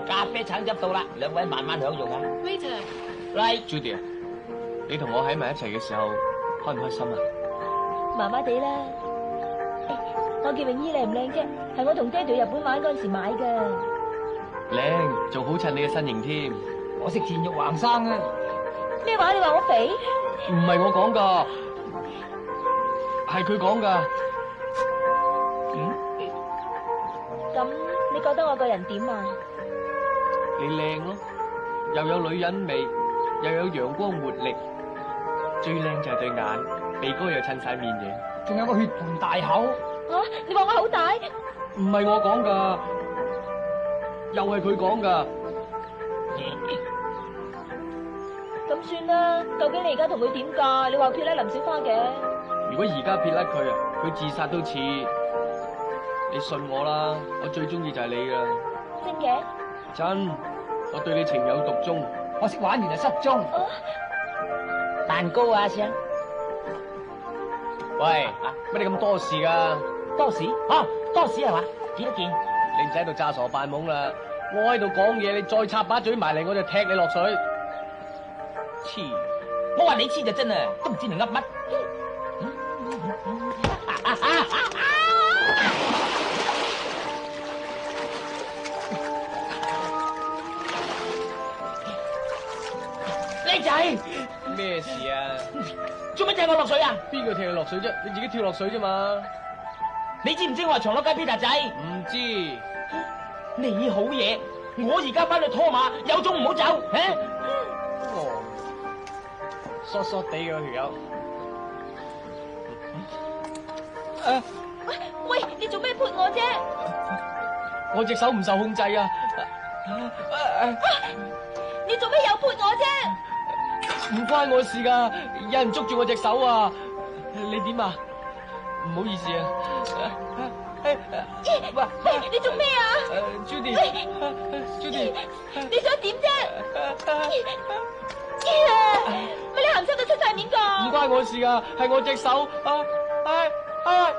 咖啡橙汁到啦，兩位慢慢享用啊。Waiter， Judy 啊，你同我喺埋一齊嘅時候開唔開心啊？麻麻地啦。我件泳衣靚唔靚啫？係我同爹哋去日本玩嗰陣時買噶。靚，仲好襯你嘅身形添。我食田肉橫生啊！咩話？你話我肥？唔係我講噶，係佢講噶。咁你覺得我個人點啊？你靚咯，又有女人味，又有陽光活力，最靚就係對眼，鼻哥又襯晒面型，仲有個血盆大口。啊！你話我好大？唔係我講噶，又係佢講噶。咁算啦，究竟你而家同佢點㗎？你話撇甩林小花嘅。如果而家撇甩佢啊，佢自殺都似。你信我啦，我最中意就係你噶。真嘅？真，我對你情有獨鍾。我識玩完就失蹤。蛋糕啊，先。喂，乜你咁多事噶？多事？哦，多事係嘛？幾多件？你唔使喺度詐傻扮懵啦！我喺度講嘢，你再插把嘴埋嚟，我就踢你落水。黐！我話你黐就真啊，都唔知你噏乜。咩事啊？做乜踢我落水啊？邊個踢你落水啫？你自己跳落水啫嘛。你知唔知我係長樂雞 Peter 仔？唔知。你好嘢，我而家翻去拖馬，有種唔好走，吓！哦，索索地嘅條友。喂，你做咩潑我啫？我隻手唔受控制啊！你做咩又潑我啫？唔關我事噶，有人捉住我隻手啊！你點啊？唔好意思啊！喂，你做咩啊？Judy，你想點啫？乜你鹹濕到出晒面噶？唔關我事噶，係我隻手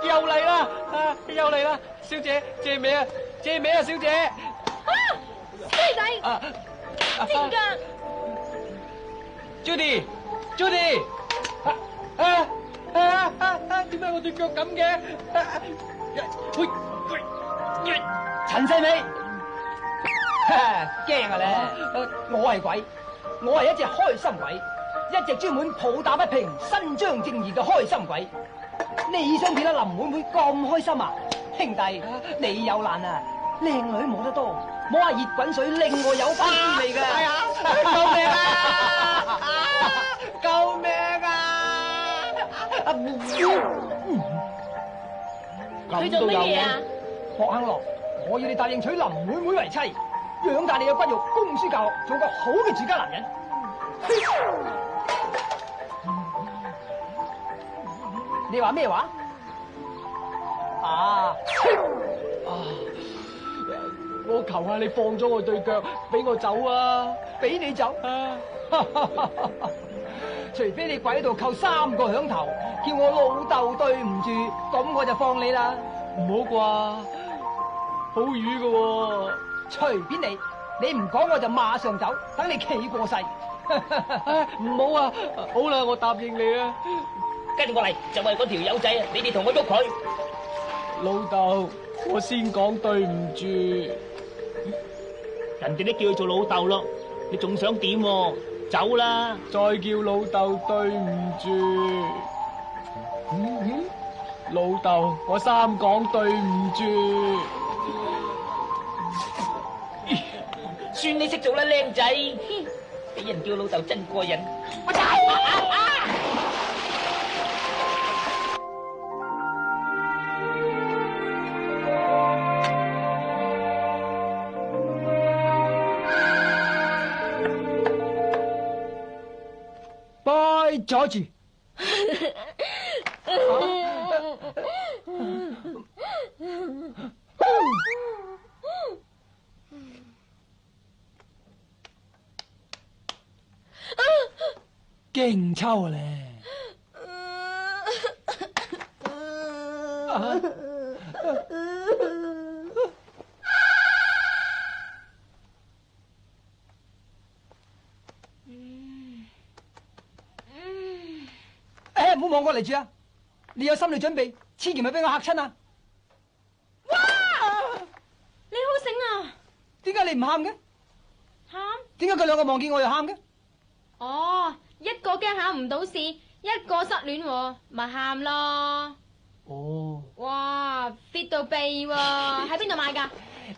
又嚟啦！又嚟啦！小姐，借尾啊，小姐！衰仔，知唔噶 ？Judy，點解我對腳咁嘅？陳世美，驚啊你！我係鬼，我係一隻開心鬼，一隻專門抱打不平、伸張正義嘅開心鬼。你想見到林妹妹咁開心啊？兄弟，你有難啊！靚女摸得多，摸下熱滾水，令我有翻滋味㗎。係啊！救命啊！救命啊！佢做乜嘢啊？霍亨樂，我要你答應娶林妹妹為妻，養大你嘅骨肉，供書教學，做個好嘅住家男人。你話咩話？我求下你放咗我對腳，俾我走啊！俾你走？除非你跪喺度叩3個響頭，叫我老豆對唔住，咁我就放你啦。唔好啩，好魚噶喎！隨便你，你唔講我就馬上走，等你企過世。唔好啊！好啦，我答應你啦。跟住我嚟，就係嗰條友仔啊！你哋同我喐佢。老豆，我先講對唔住。人哋都叫佢做老豆咯，你仲想點？走啦！再叫老豆對唔住。老豆，我3講對唔住。算你識做啦，靚仔。俾人叫老豆真過癮。我走！拜阻住！勁抽咧！唔好望過嚟住啊！你有心理準備，千祈唔好俾我嚇親啊！哇！你好醒啊！點解你唔喊嘅？喊？點解佢兩個望見我又喊嘅？哦，一個驚考唔到試，一個失戀喎，咪喊咯。哦。哇 ，fit 到痹喎！喺邊度買㗎？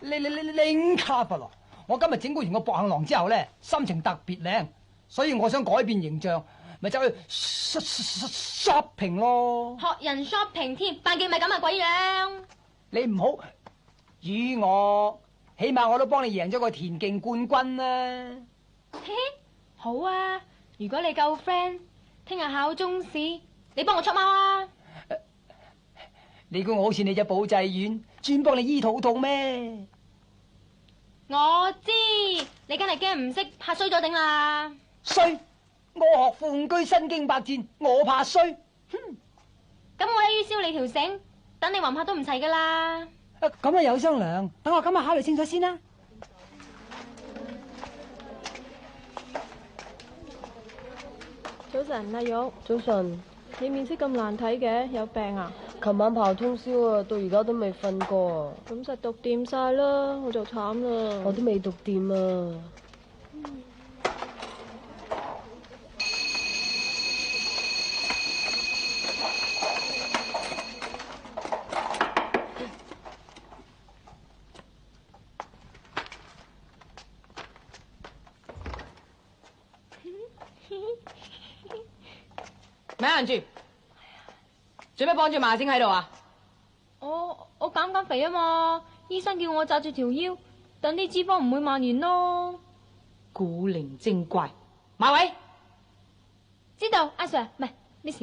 拎卡佛羅。我今日整蠱完個博行郎之後咧，心情特別靚，所以我想改變形象。咪走去 shopping 咯，學人 shopping 添，扮見咪咁啊鬼樣！你唔好與我，起碼我都幫你贏咗個田徑冠軍啦。嘿，好啊！如果你夠 friend，聽日考中試，你幫我出貓啊！你估我好似你隻保濟丸，專幫你醫肚痛咩？我知，你梗係驚唔識，怕衰咗頂啦。衰！我學富居身經百戰，我怕衰。咁我一於燒你條繩，等你魂魄都唔齊噶啦。咁啊有商量，等我今日考慮清楚先啦。早晨，阿玉。早晨。你面色咁難睇嘅，有病啊？琴晚跑通宵啊，到而家都未瞓過啊。咁實讀掂晒啦，我就慘啦。我都未讀掂啊。咪行住，做咩綁住麻繩喺度啊？我減緊肥啊嘛，醫生叫我紮住條腰，等啲脂肪唔會蔓延咯。古靈精怪，馬偉，知道阿 Sir， 唔係 Miss。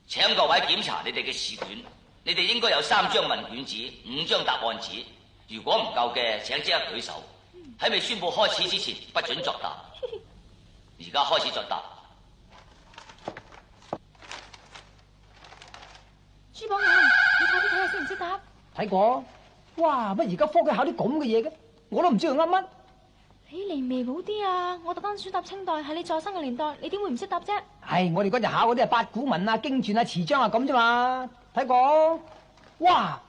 請各位檢查你哋嘅試卷，你哋應該有3張問卷紙、5張答案紙。如果唔夠嘅，請即刻舉手。喺未宣布開始之前，不准作答。而家開始作答。朱寶眼，你快啲睇下識唔識答？睇過。哇！乜而家科舉考啲咁嘅嘢嘅？我都唔知佢噏乜。你離微好啲啊！我特登選答清代，係你在生嘅年代，你點會唔識答啫？係我哋嗰日考嗰啲係八股文啊、經傳啊、詞章啊咁啫嘛。睇過。哇！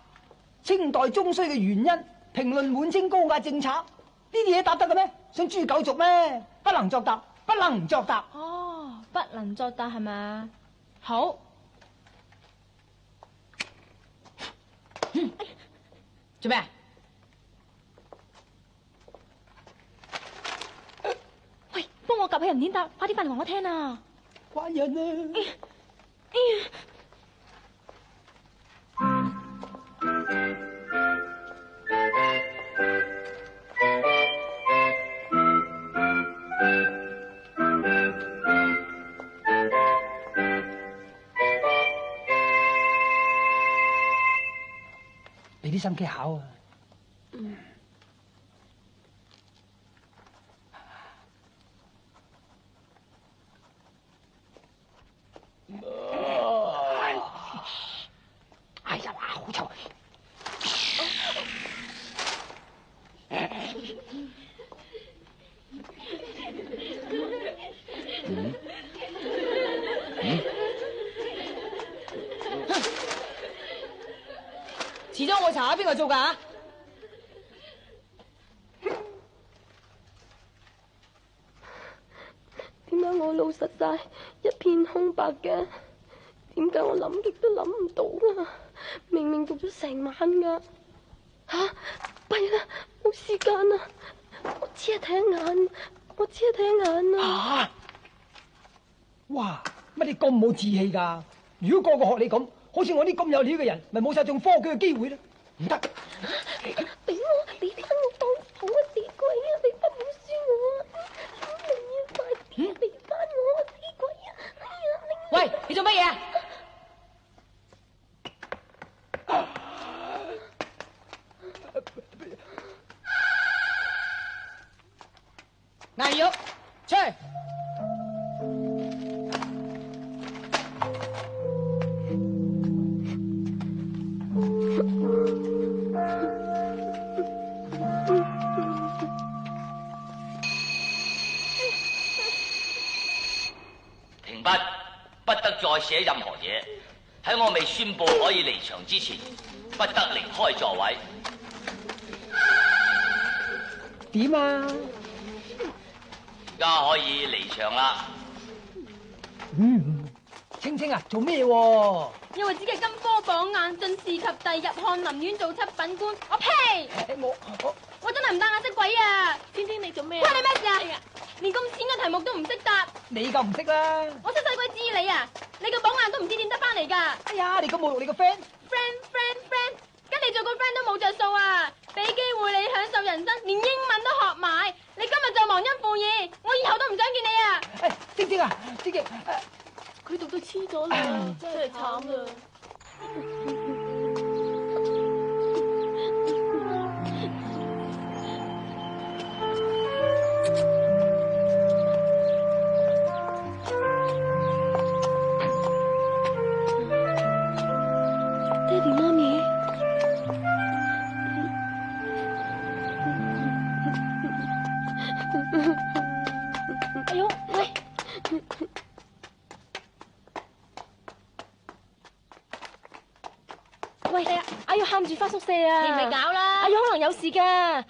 清代中衰嘅原因，評論滿清高壓政策，呢啲嘢答得嘅咩？想誅九族咩？不能作答，不能作答。哦，不能作答係咪？好。做咩？喂，幫我夾起人點答，快啲翻嚟話我聽啊！怪人啊！俾啲心機考啊！哎呀，好臭！遲咗我查下邊個做㗎？點解我老實晒一片空白嘅？點解我諗極都諗唔到啊？明明讀咗成晚㗎。吓，弊啦，冇時間啊！我只係睇眼，我只係睇眼啊！哇！乜你咁冇志氣㗎？如果個個學你咁，好似我啲咁有料嘅人，咪冇晒中科舉嘅機會啦！唔得！俾我，你翻我當好啊！死鬼啊！你不好輸我啊！你要快啲俾翻我啊！死鬼啊！哎呀！喂，你做乜嘢啊？顏玉，出去！停筆，不得再寫任何嘢。喺我未宣布可以離場之前，不得離開座位。點啊？而家可以離場啦。青青啊，做咩喎？因為只係金科榜眼，進士及第，入翰林院做7品官。我呸！我真係唔當眼識鬼啊！天天你做咩？關你咩事啊？連咁淺嘅題目都唔識答。你夠唔識啦？我識細鬼知你啊！你個榜眼都唔知點得翻嚟㗎。哎呀，你咁侮辱你個 friend，跟你做個 friend 都冇着數啊！俾機會你享受人生，連英文都學埋，你今日就忘恩負義，我以後都唔想見你啊！晶晶啊，晶晶，佢讀到黐咗啦，真係慘啊！爹哋媽咪，哎呦，喂！喂，阿玉喊住翻宿舍啊！你咪搞啦！阿玉可能有事㗎。吓，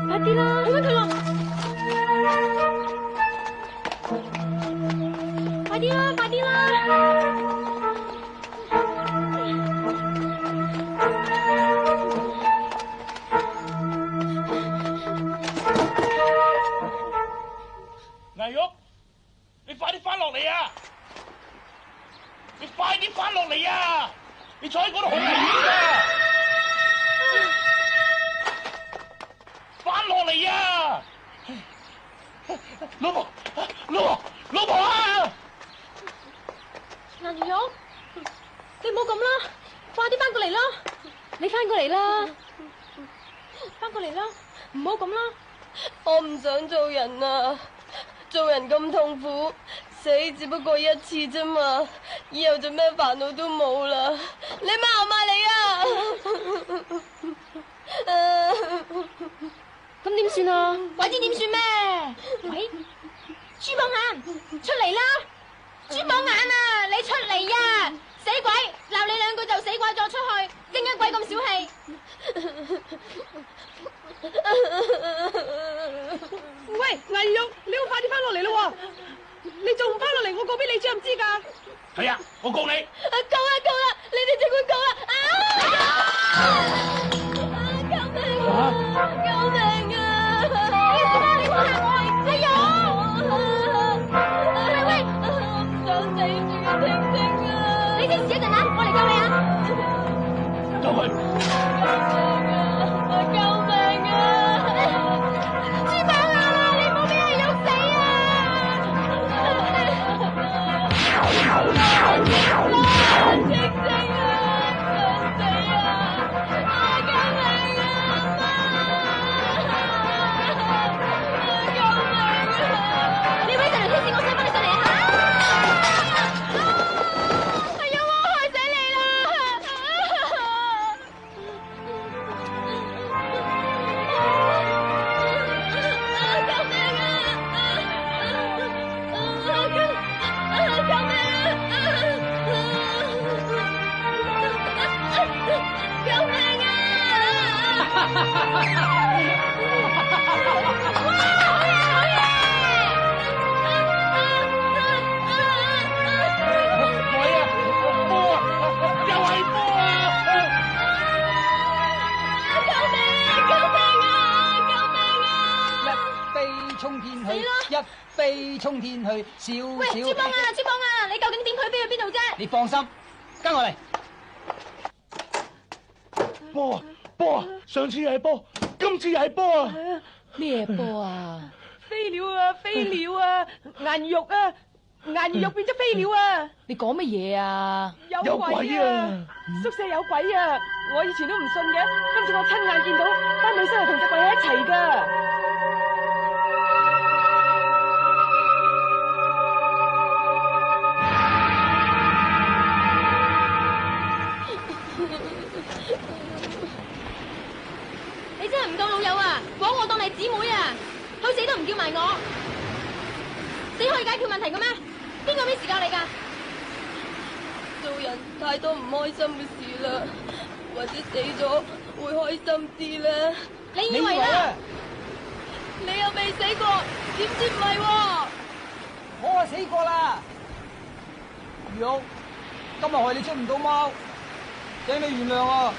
快啲啦！去揾佢咯！快啲啦！快啲啦！顏玉，你快啲翻落嚟啊！你快啲翻落嚟啊！你坐喺嗰度好危險噶！翻落嚟啊！老婆，老婆啊！顏如玉，你唔好咁啦，快啲翻過嚟啦！你翻過嚟啦，翻過嚟啦，唔好咁啦！我唔想做人啊！做人咁痛苦，死只不過一次啫嘛，以後就咩煩惱都冇啦。你罵唔罵你啊？咁點算啊？鬼知點算咩？喂，豬榜眼，出嚟啦！豬榜眼啊，你出嚟呀！死鬼，鬧你兩句就死鬼咗出去，點解鬼咁小氣？喂，顏如玉，你要快啲翻落嚟咯！你仲唔翻落嚟，我告俾李主任知㗎。係啊，我告你。夠啦！你哋即管夠啦！救命啊！救命啊！你做咩？你唔好嚇我！阿玉，喂，我唔想死住啊！婷婷啊！你先試一陣啊，我嚟救你啊！救佢！救命啊！豬榜眼啊，你唔好俾人喐死啊！你位就嚟天使，我想幫你上嚟啊！哎呀，我害死你衝天去，一飛衝天去，小喂，豬榜啊，你究竟點去飛去邊度啫？你放心，跟我嚟。波啊！上次又係波，今次又係波啊！咩波啊？飛鳥啊，飛鳥啊！顏如玉啊，顏如玉變咗飛鳥啊！你講乜嘢啊？有鬼啊！宿舍有鬼啊！我以前都唔信嘅，今次我親眼見到，班女生係同隻鬼喺一齊噶。你真係唔夠老友啊！枉我當你姊妹啊！去死都唔叫埋我，死可以解決問題嘅咩？邊個俾時間你㗎？做人太多唔開心嘅事啦，或者死咗會開心啲咧。你以為啦？你又未死過，點知唔係喎？我係死過啦，如玉，今日害你出唔到貓，請你原諒啊！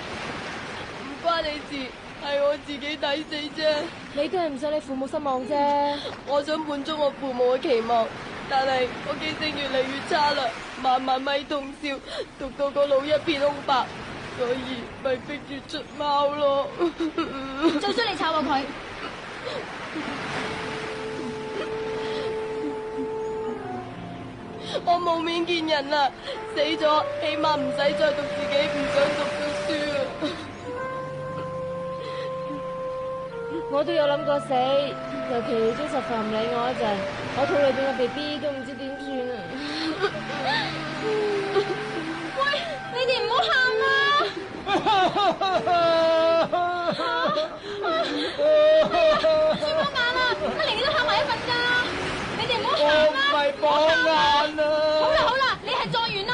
唔關你事。係我自己抵死啫，你都係唔想你父母失望啫。我想滿足我父母嘅期望，但係我記性越嚟越差啦，晚晚咪通宵，讀到個腦一片空白，所以咪逼住出貓咯。就算你炒過佢，我冇面見人啦，死咗起碼唔使再讀自己唔想讀嘅書啊。我都有諗過死，尤其Joseph唔理我一陣，我肚裏邊個 BB 都唔知點算啊！喂，你哋唔好喊啦！豬榜眼啊，乜連你都喊埋一份㗎？你哋唔好喊啦！我唔係榜眼啊！好啦，你係狀元啦，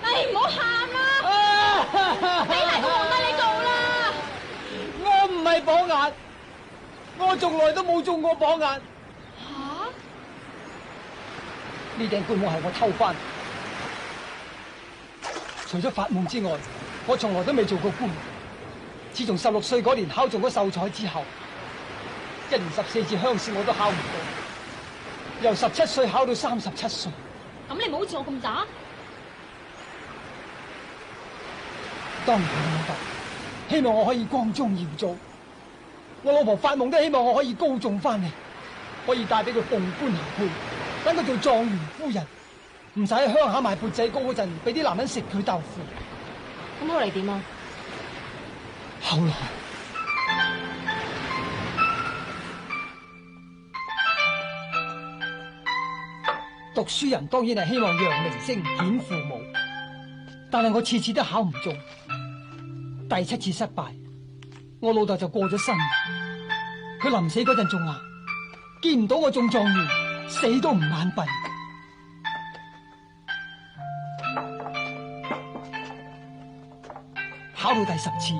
你唔好喊啦！俾埋個皇帝你做啦！我唔係榜眼。我從來都冇中過榜眼。吓？呢頂官帽係我偷翻，除咗發夢之外，我從來都未做過官。自從16歲嗰年考中咗秀才之後，1年14次鄉試我都考唔到，由17歲考到37歲。咁你唔好好似我咁渣。當然係老豆，希望我可以光宗耀祖。我老婆發夢都希望我可以高中翻嚟，可以帶俾佢鳳冠霞帔，等佢做狀元夫人，唔使喺鄉下賣缽仔糕嗰陣俾啲男人食佢豆腐。咁後嚟點啊？後來讀書人當然係希望揚名聲顯父母，但係我次次都考唔中。第7次失敗，我老豆就過咗身。佢臨死嗰陣仲話見唔到我中狀元，死都唔眼閉。考到第10次，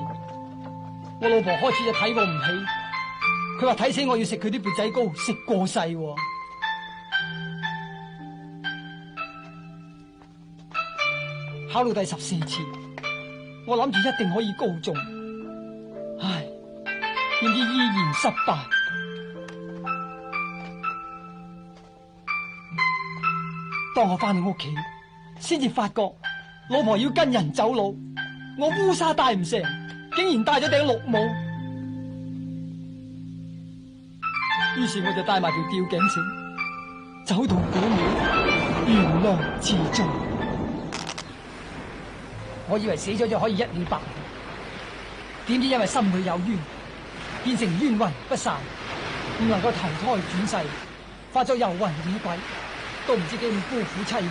我老婆開始就睇我唔起，佢話睇死我要食佢啲缽仔糕，食過世喎。考到第14次，我諗住一定可以高中，唉，點知依然失敗。當我翻到屋企，先至發覺老婆要跟人走佬，我烏紗戴唔成，竟然戴咗頂綠帽。於是我就帶埋條吊頸繩，走到古廟，懸梁自盡。我以為死咗就可以一了百了，點知因為心裏有冤，變成冤魂不散，唔能夠投胎轉世，化作遊魂野鬼，都唔知幾咁孤苦凄涼。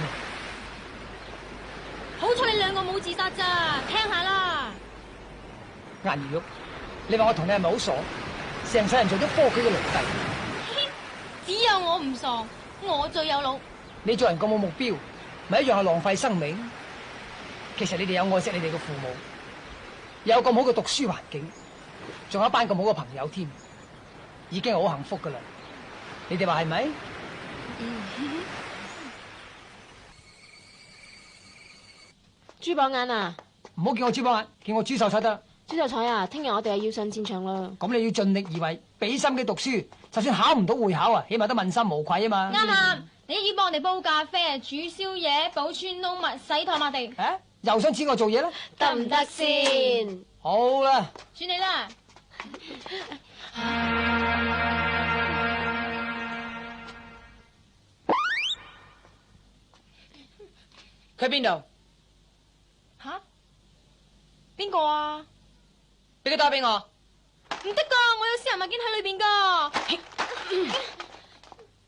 好彩你兩個冇自殺咋，聽下啦。顏如玉，你話我同你係咪好傻？成世人做咗科舉嘅奴隸，只有我唔傻，我最有腦。你做人咁冇目標，咪一樣係浪費生命。其實你哋有愛惜你哋嘅父母，有咁好嘅讀書環境，仲有一班咁好嘅朋友添，已經係好幸福噶啦。你哋話係咪？豬寶眼啊！唔好叫我豬寶眼，叫我豬秀才得。豬秀才啊，聽日我哋係要上戰場啦。咁你要盡力而為，俾心機讀書，就算考唔到會考啊，起碼都問心無愧啊嘛。啱啊！你要幫我哋煲咖啡、煮宵夜、保川撈物、洗台抹地。啊！又想請我做嘢啦？得唔得先？好啦，算你啦。佢邊度？吓？邊個啊？俾佢打俾我。唔得噶，我有私人物件喺裏邊噶。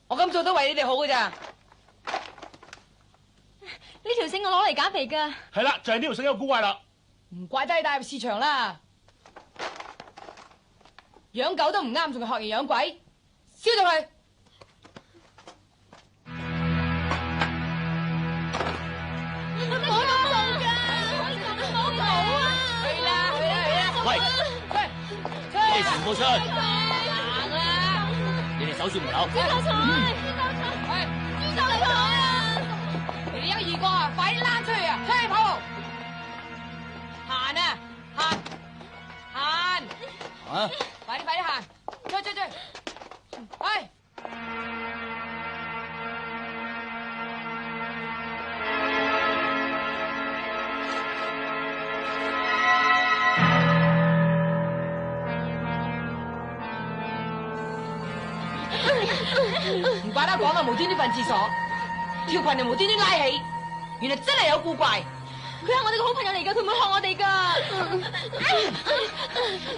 我咁做都為你哋好噶咋。呢條繩我攞嚟減肥噶。係啦，就係呢條繩有古怪啦。唔怪得你帶入市場啦。養狗都唔啱，仲係學人養鬼，燒咗佢。喂，你哋全部出去！行啦！你哋守住門口。豬秀才，喂，豬秀才啊！你哋一個二個啊，快啲躝出去啊！出去跑！行啊，行，行！啊！快啲行！追！喂！唔怪得講啊，無端端瞓廁所，條裙又無端端拉起，原來真係有古怪。佢係我哋嘅好朋友嚟噶，佢唔會學我哋噶。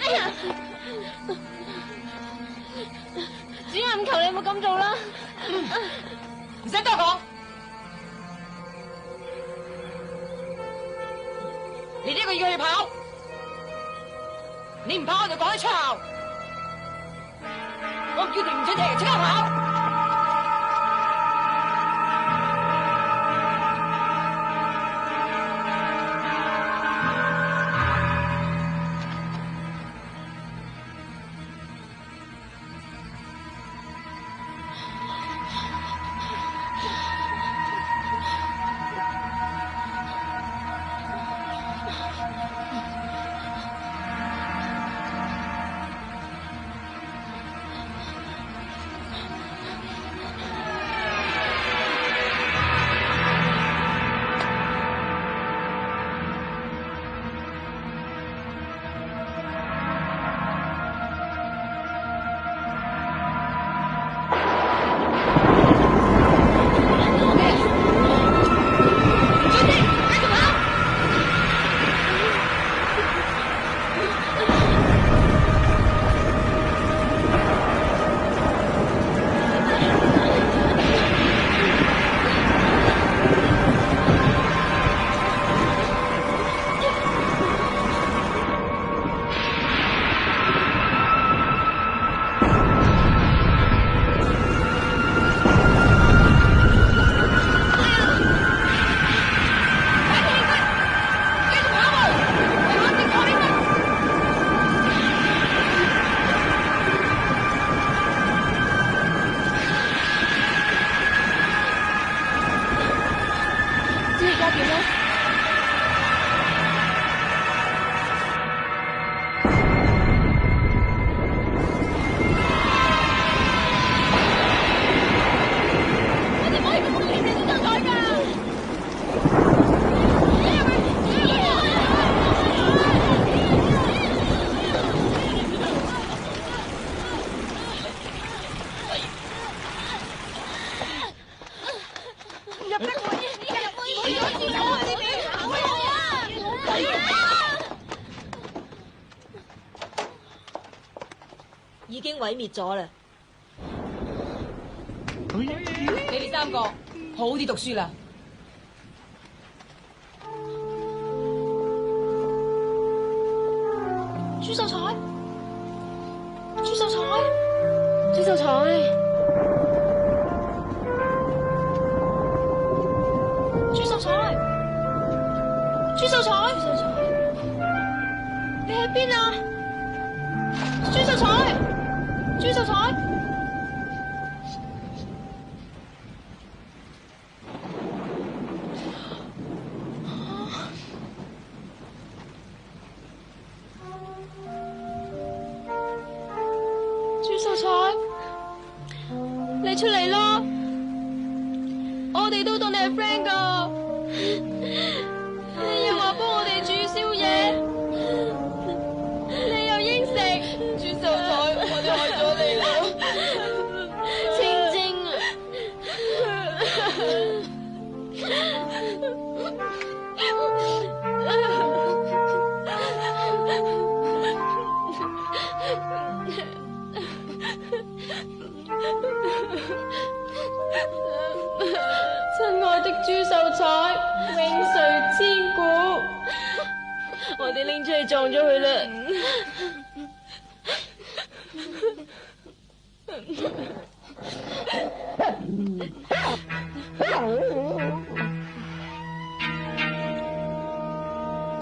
哎呀！主任，求你唔好咁做啦。唔使多講，你呢個要去跑，你唔跑我就講得出校。我叫停唔准停，即刻跑！加點啦。我哋唔可以咁亂嚟到彩㗎。已經毀滅咗啦。你哋3個好啲讀書啦。朱秀才，朱秀才，朱秀才，朱秀才，朱秀才，朱秀才，你喺邊啊？朱秀才，朱秀才。朱秀才，你出嚟啦！我哋都當你係 friend 噶，你又話幫我哋煮宵夜，你又應承。朱秀才，我哋害咗你啦，清晶親愛的朱秀才，永垂千古。我哋拎出去撞咗佢啦。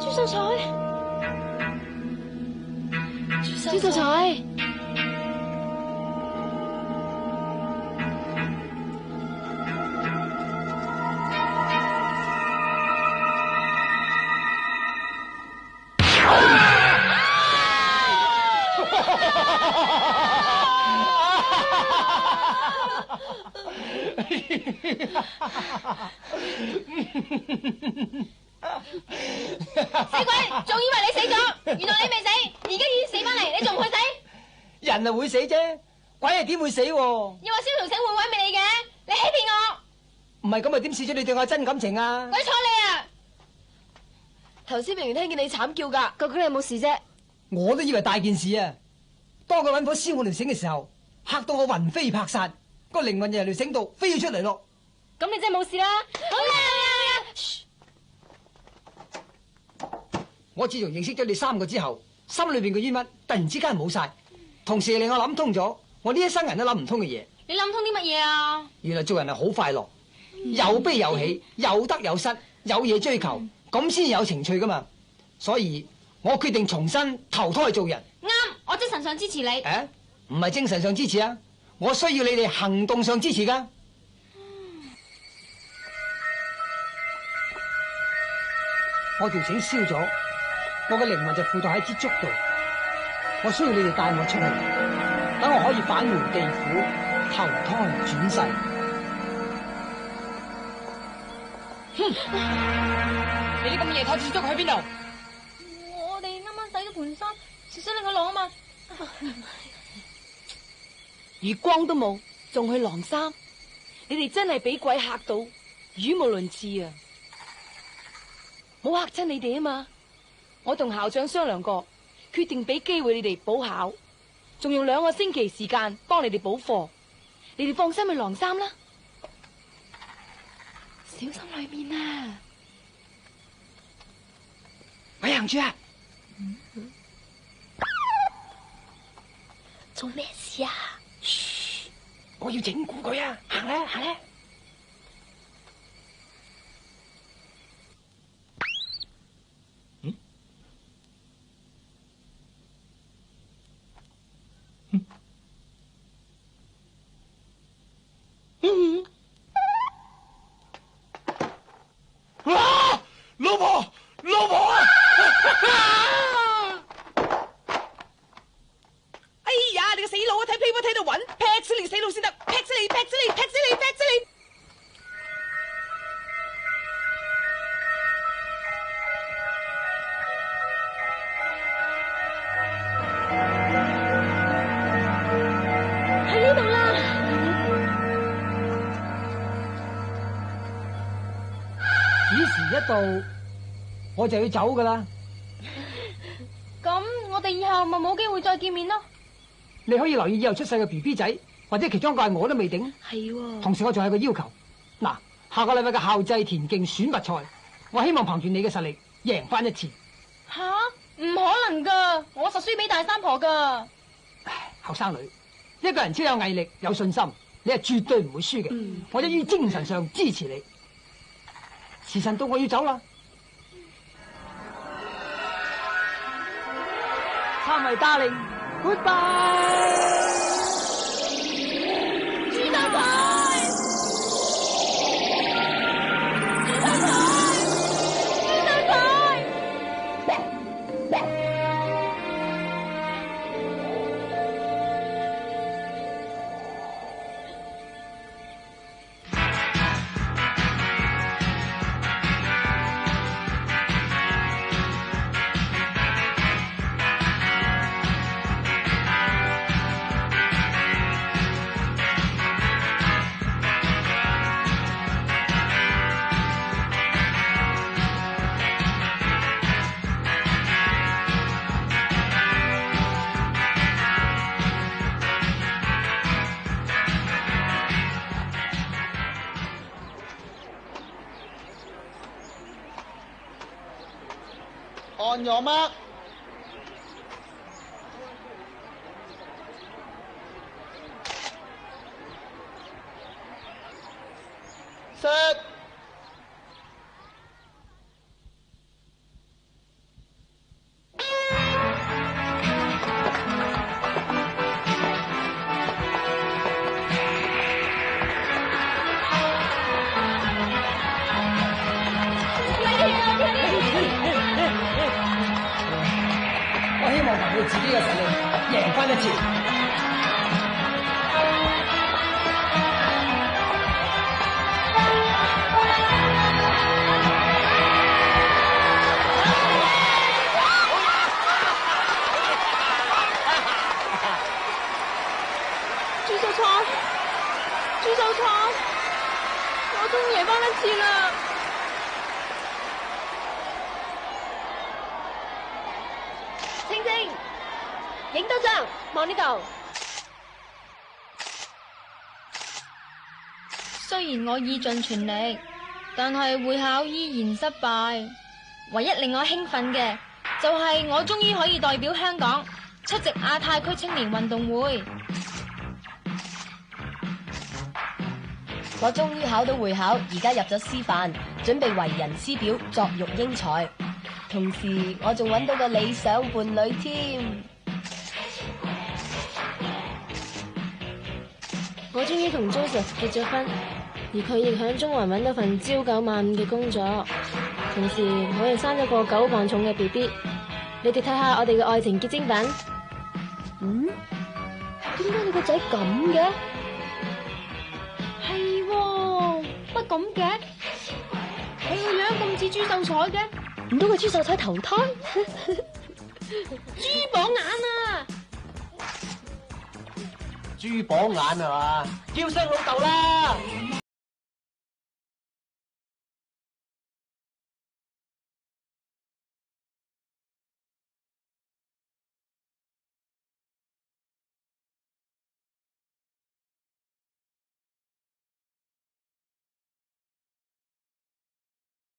朱秀才，朱秀才。死鬼，仲以為你死咗，原來你未死，而家已經死翻嚟，你仲唔去死？人啊會死啫，鬼係點會死喎？又話燒條繩會毀滅你嘅，你欺騙我！唔係咁啊，點試咗你對我真感情啊？鬼睬你啊！頭先明明聽見你慘叫噶，究竟你有冇事啫？我都以為大件事啊！當佢揾火燒我條繩嘅時候，嚇到我魂飛魄散，個靈魂就由條繩度飛咗出嚟咯。咁你真係冇事啦！好嘢！我自從認識咗你3個之後，心裏邊嘅冤屈突然之間冇晒，同時令我諗通咗我呢一生人都諗唔通嘅嘢。你諗通啲乜嘢啊？原來做人係好快樂，有悲有喜，有得有失，有嘢追求，咁先有情趣噶嘛。所以我決定重新投胎做人。啱，我精神上支持你。誒，唔係精神上支持啊，我需要你哋行動上支持噶。我條繩燒咗，我嘅靈魂就附到喺支竹度。我需要你哋帶我出去，等我可以返回地府，投胎轉世。你啲咁夜拖支竹去邊度？我哋啱啱洗咗盤衫，小心令我晾啊嘛。月光都冇，仲去晾衫？你哋真係俾鬼嚇到，語無倫次啊！冇嚇親你哋啊嘛！我同校長商量過，決定俾機會你哋補考，仲用2個星期時間幫你哋補課。你哋放心去晾衫啦，小心裏面啊！喂，行住啊！做咩事啊？噓，我要整蠱佢啊！行啦，行啦。哇！老婆，老婆啊！哎呀，你個死佬啊！睇 Playboy 睇到暈，劈死你死佬先得，劈死你，劈死你，劈死你，劈死你！喺呢度啦！指時一到，我就要走噶啦。咁我哋以後咪冇機會再見面咯。你可以留意以後出世嘅 BB 仔，或者其中一個係我都未定。係喎。同時我仲有個要求，嗱，下個禮拜嘅校際田徑選拔賽，我希望憑住你嘅實力贏翻一次。吓，唔可能噶，我實輸俾大三婆噶。後生女，一個人只有毅力、有信心，你係絕對唔會輸嘅。我一於精神上支持你。時辰到，我要走啦。三位 darling，goodbye。朱太太，朱太太，朱太太。On your mark. Set.我希望憑佢自己嘅實力贏翻一次。朱秀才，朱秀才，我終於贏翻一次啦！青青，影多張，望呢度。雖然我意盡全力，但係會考依然失敗。唯一令我興奮嘅，就係我終於可以代表香港出席亞太區青年運動會。我終於考到會考，而家入咗師範，準備為人師表，作育英才。同時，我仲揾到個理想伴侶添。我終於同 Joseph 結咗婚，而佢亦響中環揾到份朝9晚5嘅工作。同時，我亦生咗個9磅重嘅 BB。你哋睇下我哋嘅愛情結晶品。點解你個仔咁嘅？係喎，乜咁嘅？佢個樣咁似朱秀才嘅，唔通個朱秀才投胎？豬榜眼啊！豬榜眼係嘛？叫聲老豆啦！